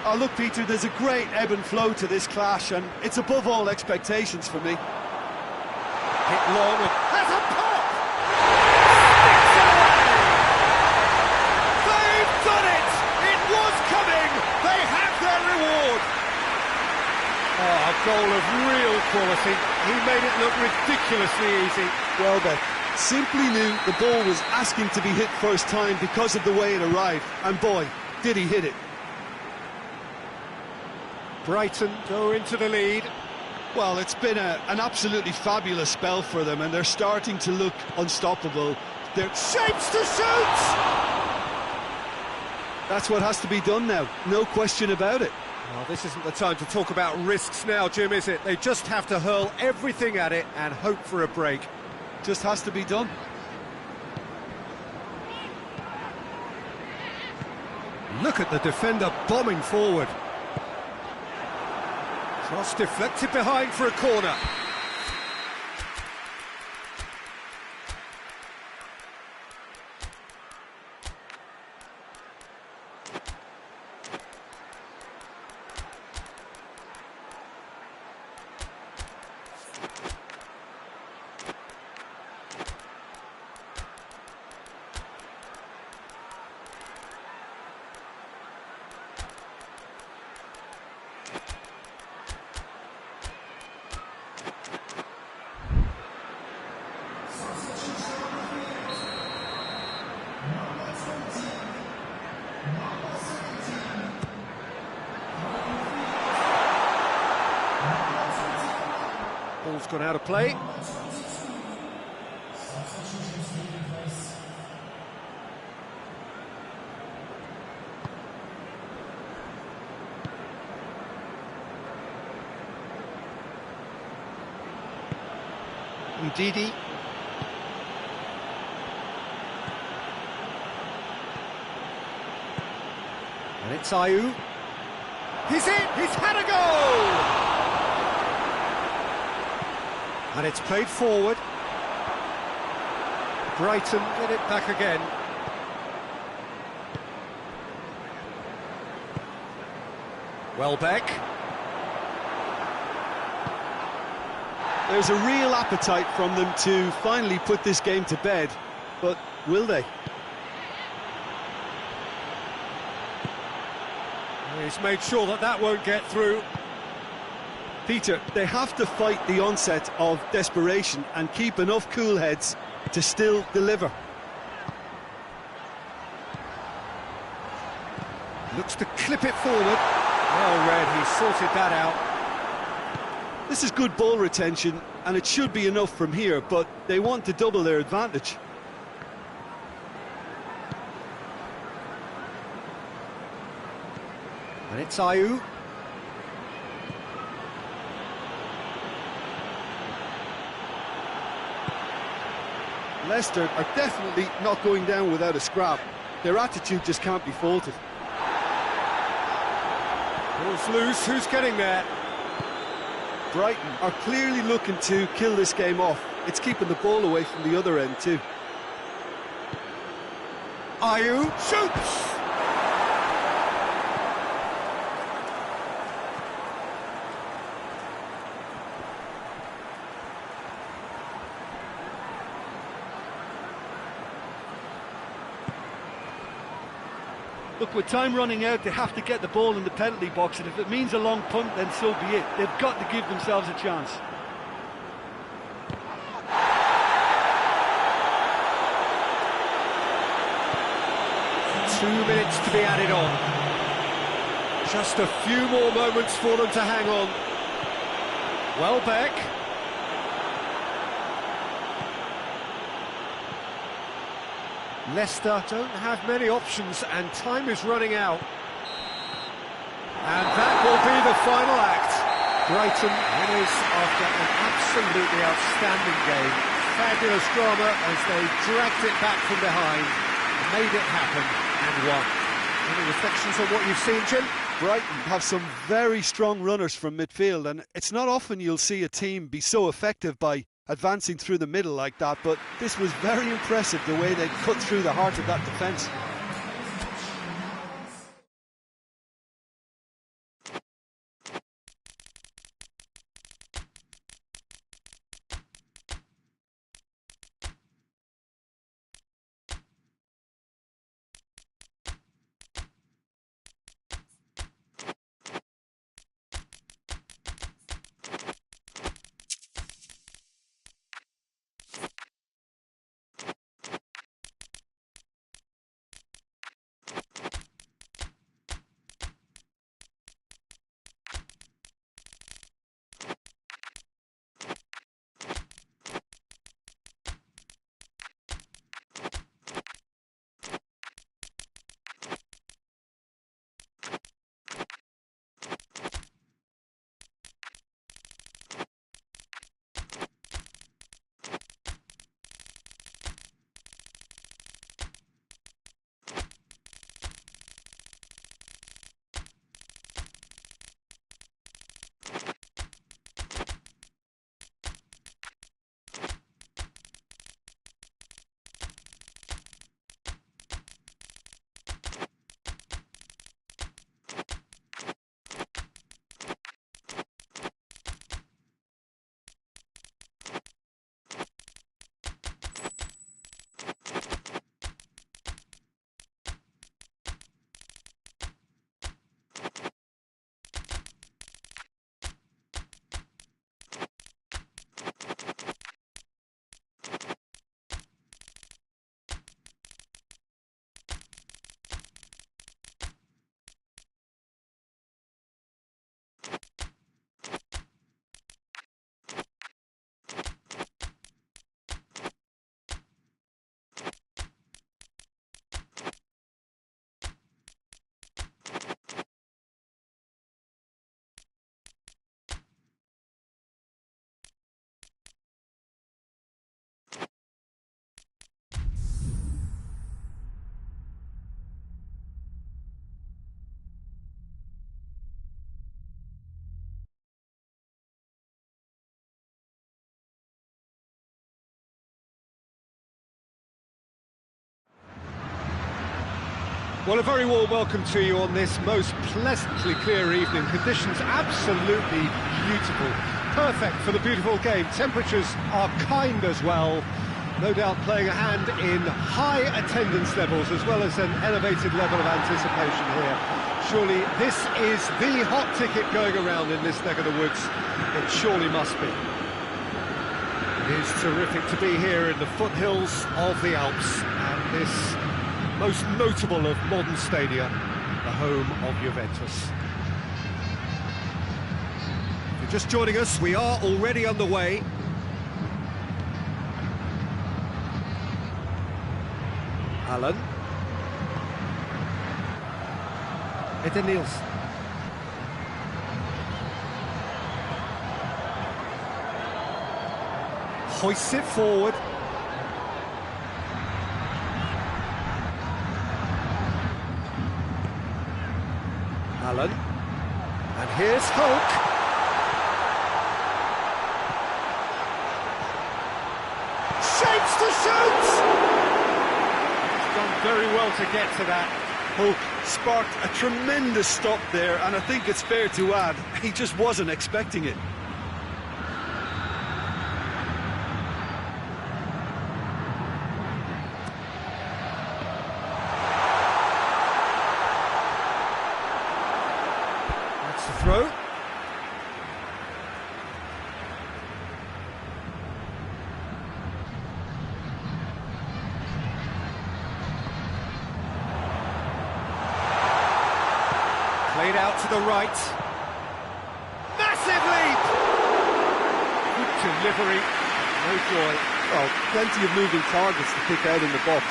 Oh, look, Peter, there's a great ebb and flow to this clash, and it's above all expectations for me. Hit long and has a pop! Sticks it away! They've done it! It was coming! They have their reward! Oh, a goal of real quality. He made it look ridiculously easy. Welbeck simply knew the ball was asking to be hit first time because of the way it arrived. And boy, did he hit it? Brighton go into the lead. Well, it's been an absolutely fabulous spell for them, and they're starting to look unstoppable. They're Shapes to shoot! That's what has to be done now, no question about it. Well, this isn't the time to talk about risks now, Jim, is it? They just have to hurl everything at it and hope for a break. Just has to be done. Look at the defender bombing forward. Cross deflected behind for a corner. Ball's gone out of play. Ndidi. And it's Ayew. He's in! He's had a goal! And it's played forward. Brighton get it back again. Welbeck. There's a real appetite from them to finally put this game to bed, but will they? He's made sure that that won't get through. Peter, they have to fight the onset of desperation and keep enough cool heads to still deliver. Looks to clip it forward. Well read, he sorted that out. This is good ball retention, and it should be enough from here, but they want to double their advantage. And it's Ayew. Leicester are definitely not going down without a scrap. Their attitude just can't be faulted. Ball's loose, who's getting there? Brighton are clearly looking to kill this game off. It's keeping the ball away from the other end too. Ayew shoots! Look, with time running out, they have to get the ball in the penalty box, and if it means a long punt, then so be it. They've got to give themselves a chance. Two minutes to be added on. Just a few more moments for them to hang on. Welbeck. Leicester don't have many options and time is running out. And that will be the final act. Brighton winners after an absolutely outstanding game. Fabulous drama as they dragged it back from behind, made it happen and won. Any reflections on what you've seen, Jim? Brighton have some very strong runners from midfield, and it's not often you'll see a team be so effective by advancing through the middle like that, but this was very impressive the way they cut through the heart of that defence. Well, a very warm welcome to you on this most pleasantly clear evening. Conditions absolutely beautiful. Perfect for the beautiful game. Temperatures are kind as well. No doubt playing a hand in high attendance levels as well as an elevated level of anticipation here. Surely this is the hot ticket going around in this neck of the woods. It surely must be. It is terrific to be here in the foothills of the Alps and this most notable of modern stadia, the home of Juventus. If you're just joining us, we are already underway. Allen. Eden Nielsen. Hoists it forward. Allen. And here's Hulk. Shapes to shoot! Done very well to get to that. Hulk sparked a tremendous stop there, and I think it's fair to add, he just wasn't expecting it. That's the throw. Played out to the right. Massive leap! Good delivery. No joy. Well, plenty of moving targets to pick out in the box.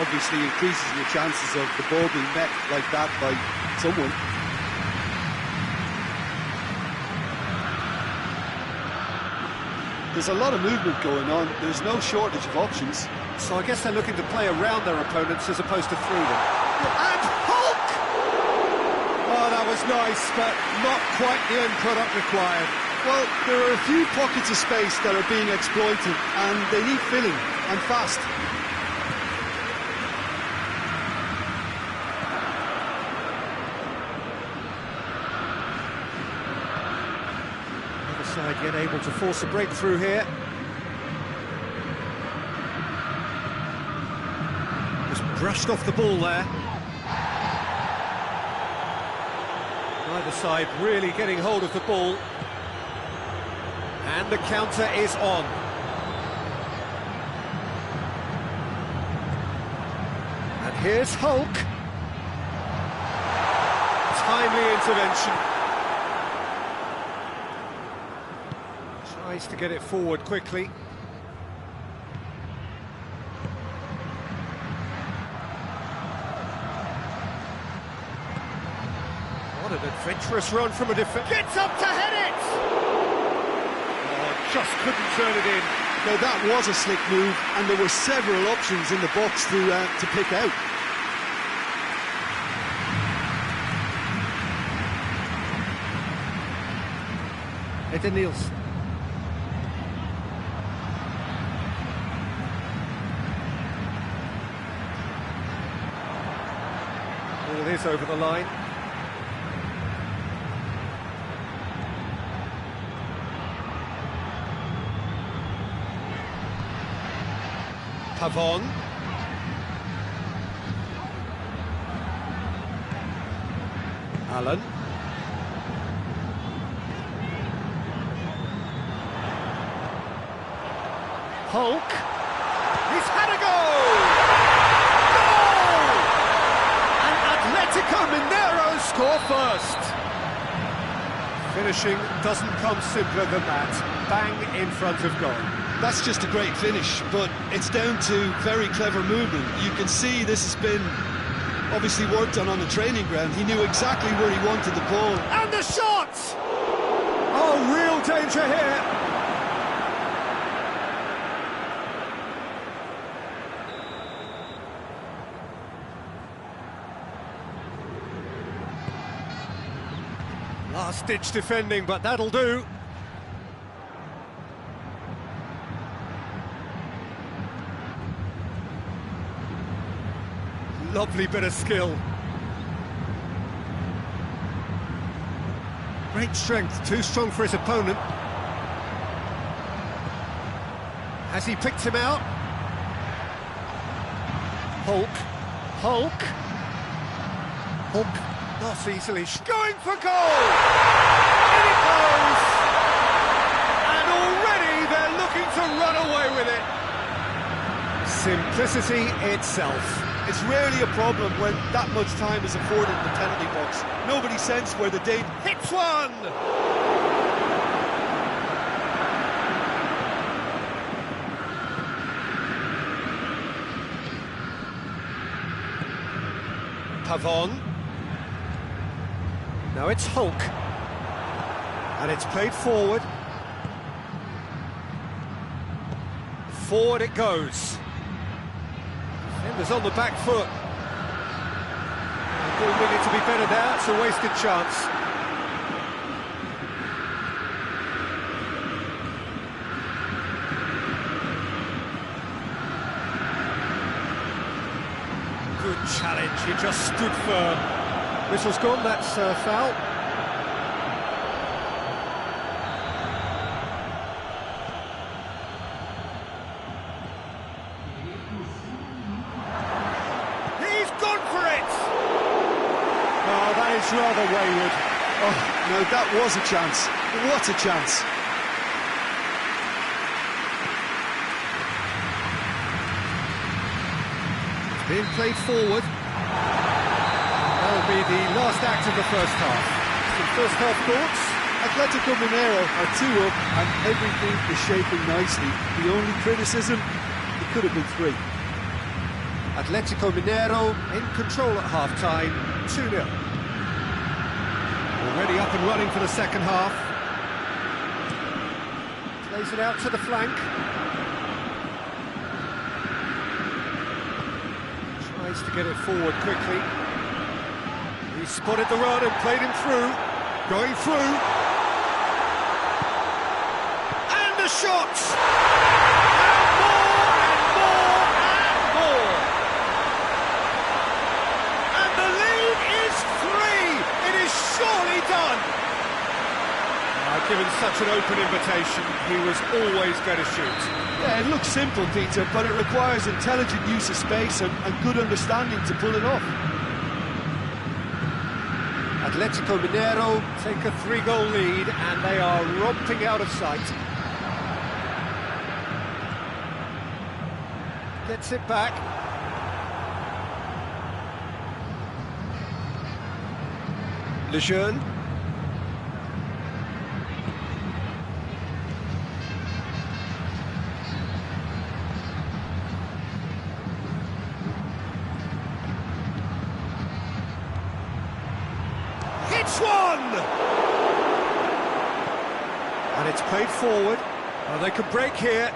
Obviously increases your chances of the ball being met like that by someone. There's a lot of movement going on. There's no shortage of options. So I guess they're looking to play around their opponents as opposed to through them. And Hulk! Oh, that was nice, but not quite the end product required. Well, there are a few pockets of space that are being exploited, and they need filling, and fast. Other side yet able to force a breakthrough here. Just brushed off the ball there. Neither side really getting hold of the ball. And the counter is on. And here's Hulk. Timely intervention. Tries to get it forward quickly. What an adventurous run from a defender. Gets up to head it! Oh, just couldn't turn it in. Now that was a slick move, and there were several options in the box to pick out. Eden Nielsen. All it is over the line. Pavon. Allen. Hulk. He's had a goal! Goal! And Atletico Mineiro score first. Finishing doesn't come simpler than that. Bang in front of goal. That's just a great finish, but it's down to very clever movement. You can see this has been obviously worked on the training ground. He knew exactly where he wanted the ball. And the shot! Oh, real danger here. Last-ditch defending, but that'll do. Lovely bit of skill. Great strength, too strong for his opponent. Has he picked him out? Hulk, not easily, going for goal! In it goes! And already they're looking to run away with it. Simplicity itself. It's rarely a problem when that much time is afforded in the penalty box. Nobody sensed where the danger... Hits one! Pavon. Now it's Hulk. And it's played forward. Forward it goes. Defenders on the back foot. The ball needed to be better there, it's a wasted chance. Good challenge, he just stood firm. Whistle's gone, that's a foul. He's gone for it! Oh, that is rather wayward. Oh, no, that was a chance. What a chance. Being played forward. That'll be the last act of the first half. Some first half thoughts? Atletico Mineiro are 2 up and everything is shaping nicely. The only criticism, it could have been 3. Atletico Mineiro in control at half-time, 2-0. Already up and running for the second half. Plays it out to the flank. Tries to get it forward quickly. He spotted the run and played him through. Going through. And the shots! And more and more and more! And the lead is 3! It is surely done! Given such an open invitation, he was always going to shoot. Yeah, it looks simple, Peter, but it requires intelligent use of space and good understanding to pull it off. Atletico Mineiro take a 3-goal lead and they are romping out of sight. Gets it back. Lejeune. Hits one! And it's played forward. Well, they could break here.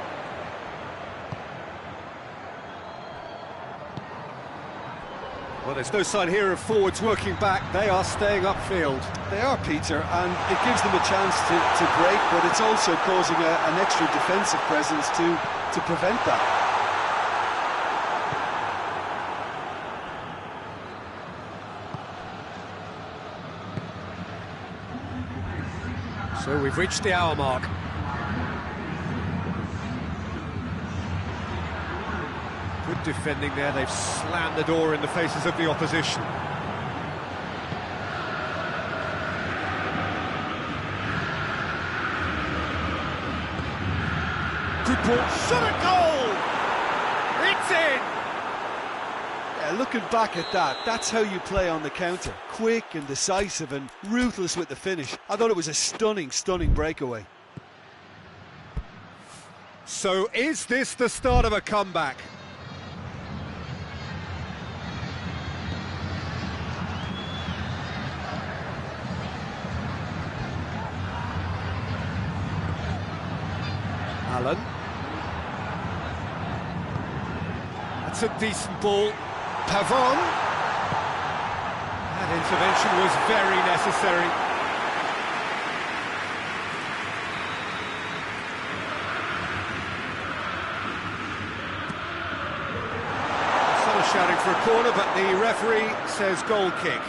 Well, there's no sign here of forwards working back. They are staying upfield. They are, Peter, and it gives them a chance to break, but it's also causing an extra defensive presence to prevent that. So we've reached the hour mark. Good defending there, they've slammed the door in the faces of the opposition. Good ball, shot at goal! It's in! Yeah, looking back at that, that's how you play on the counter. Quick and decisive and ruthless with the finish. I thought it was a stunning, stunning breakaway. So is this the start of a comeback? Allen. That's a decent ball. Pavon. That intervention was very necessary. Some are shouting for a corner, but the referee says goal kick.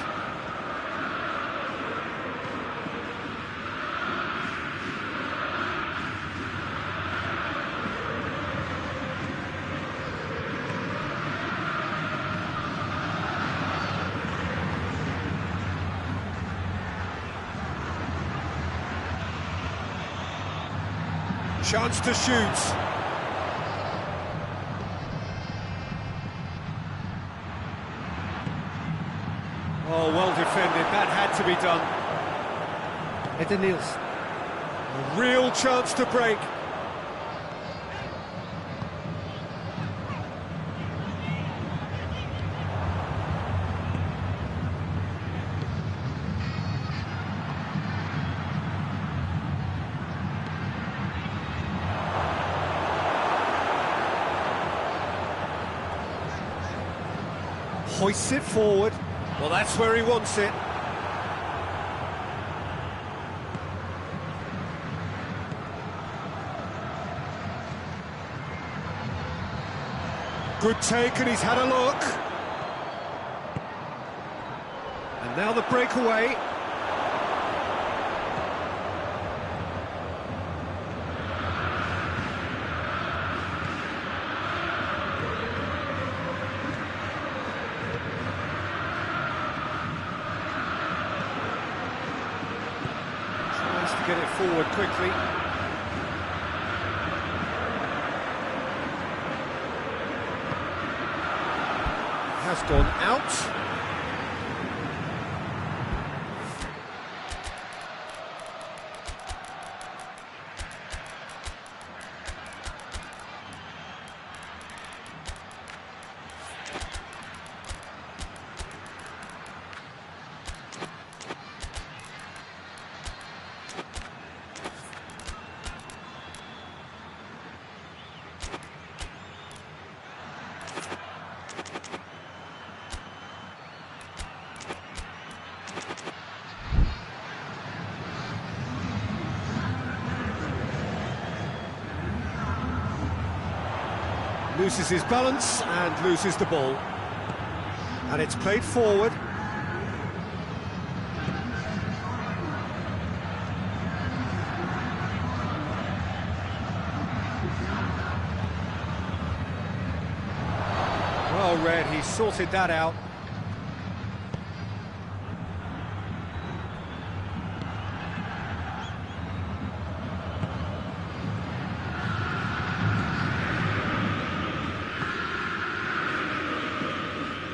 Chance to shoot. Oh, well defended. That had to be done. Eden Nielsen. A real chance to break. Hoists it forward. Well, that's where he wants it. Good take, and he's had a look. And now the breakaway. To get it forward quickly. Has gone out. Loses his balance and loses the ball. And it's played forward. Well read, he sorted that out.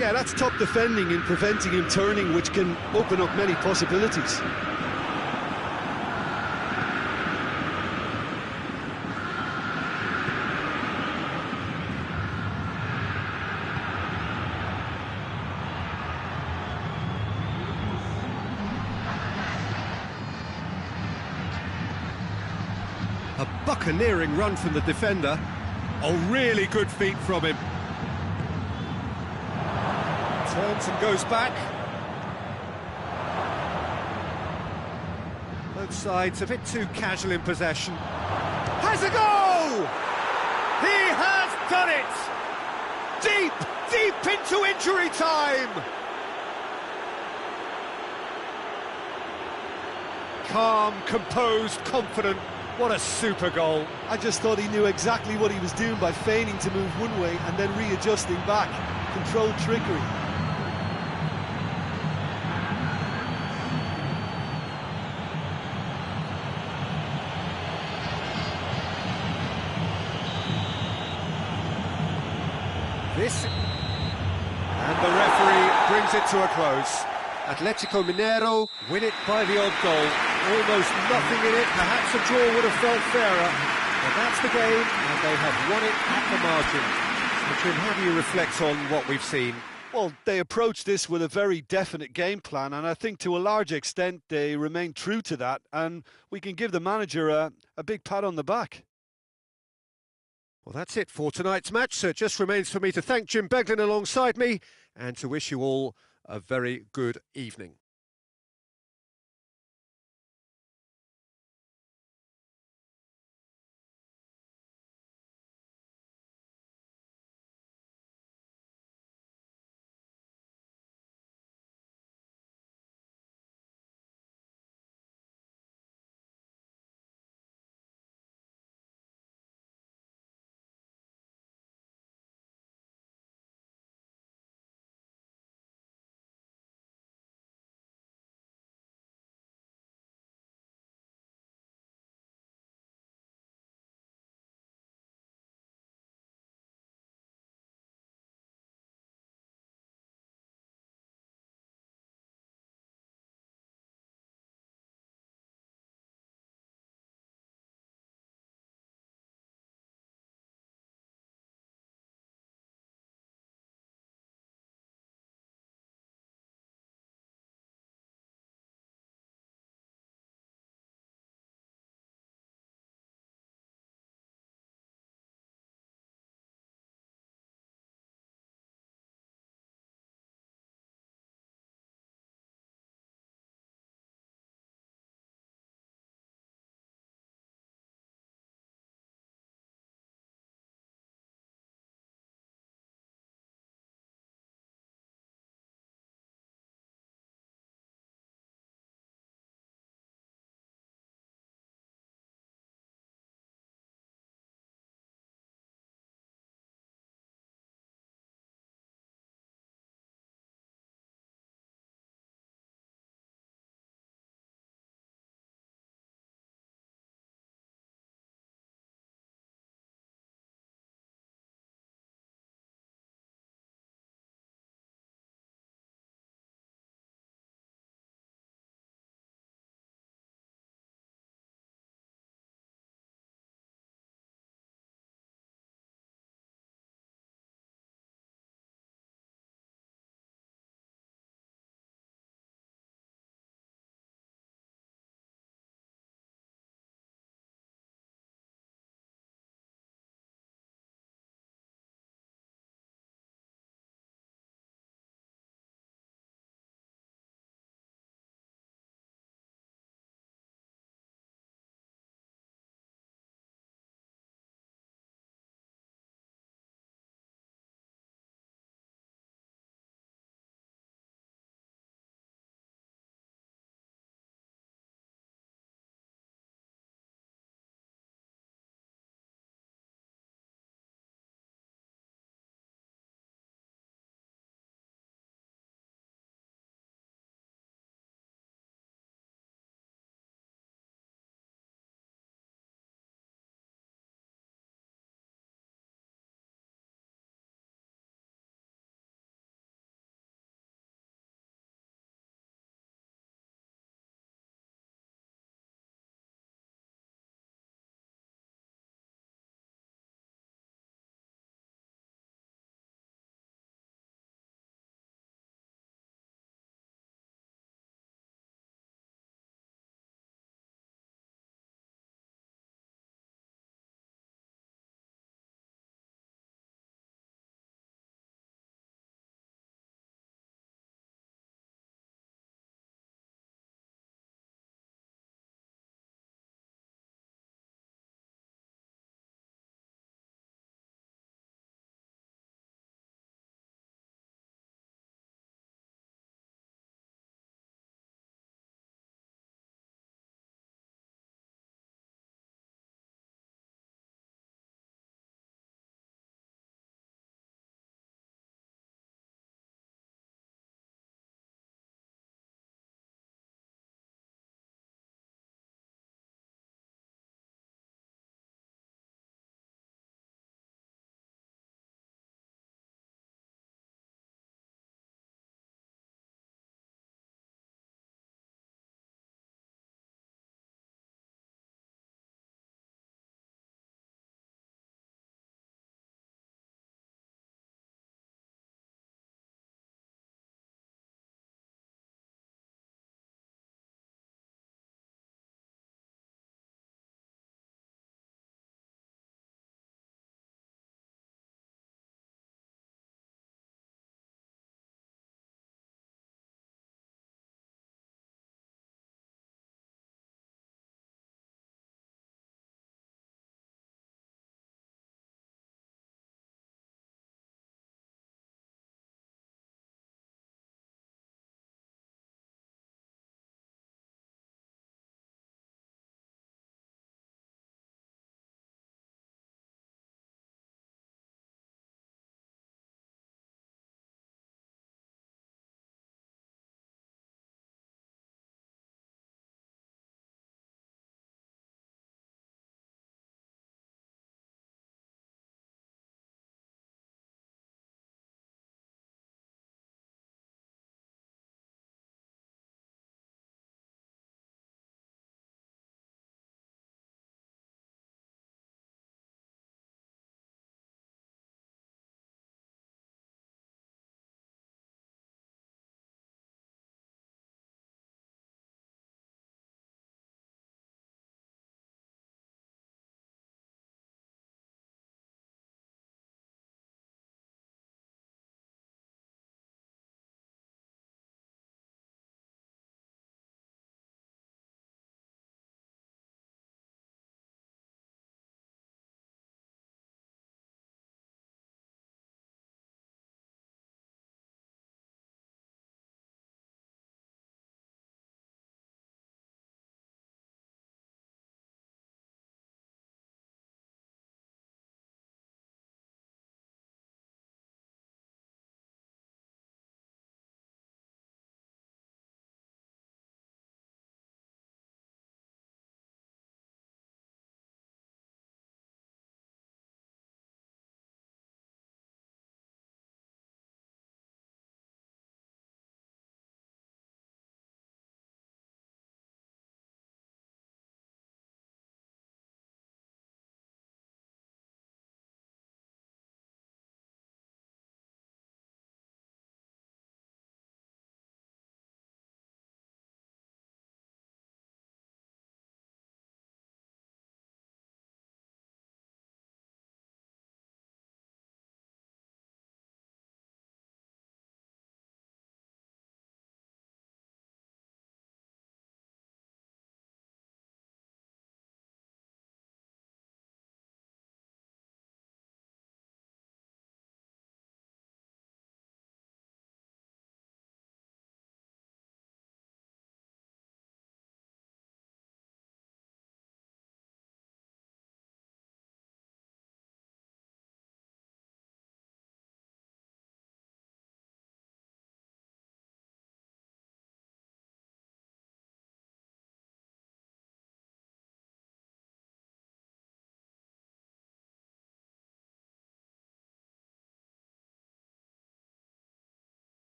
Yeah, that's top defending and preventing him turning, which can open up many possibilities. A buccaneering run from the defender. Oh, really good feet from him. Turns and goes back. Both sides a bit too casual in possession. Has a goal! He has done it! Deep, deep into injury time! Calm, composed, confident. What a super goal. I just thought he knew exactly what he was doing by feigning to move one way and then readjusting back. Controlled trickery. This, and the referee brings it to a close. Atletico Mineiro win it by the odd goal. Almost nothing in it, perhaps a draw would have felt fairer. But that's the game, and they have won it at the margin. So, Jim, how do you reflect on what we've seen? Well, they approached this with a very definite game plan, and I think to a large extent they remain true to that, and we can give the manager a big pat on the back. Well, that's it for tonight's match, so it just remains for me to thank Jim Beglin alongside me and to wish you all a very good evening.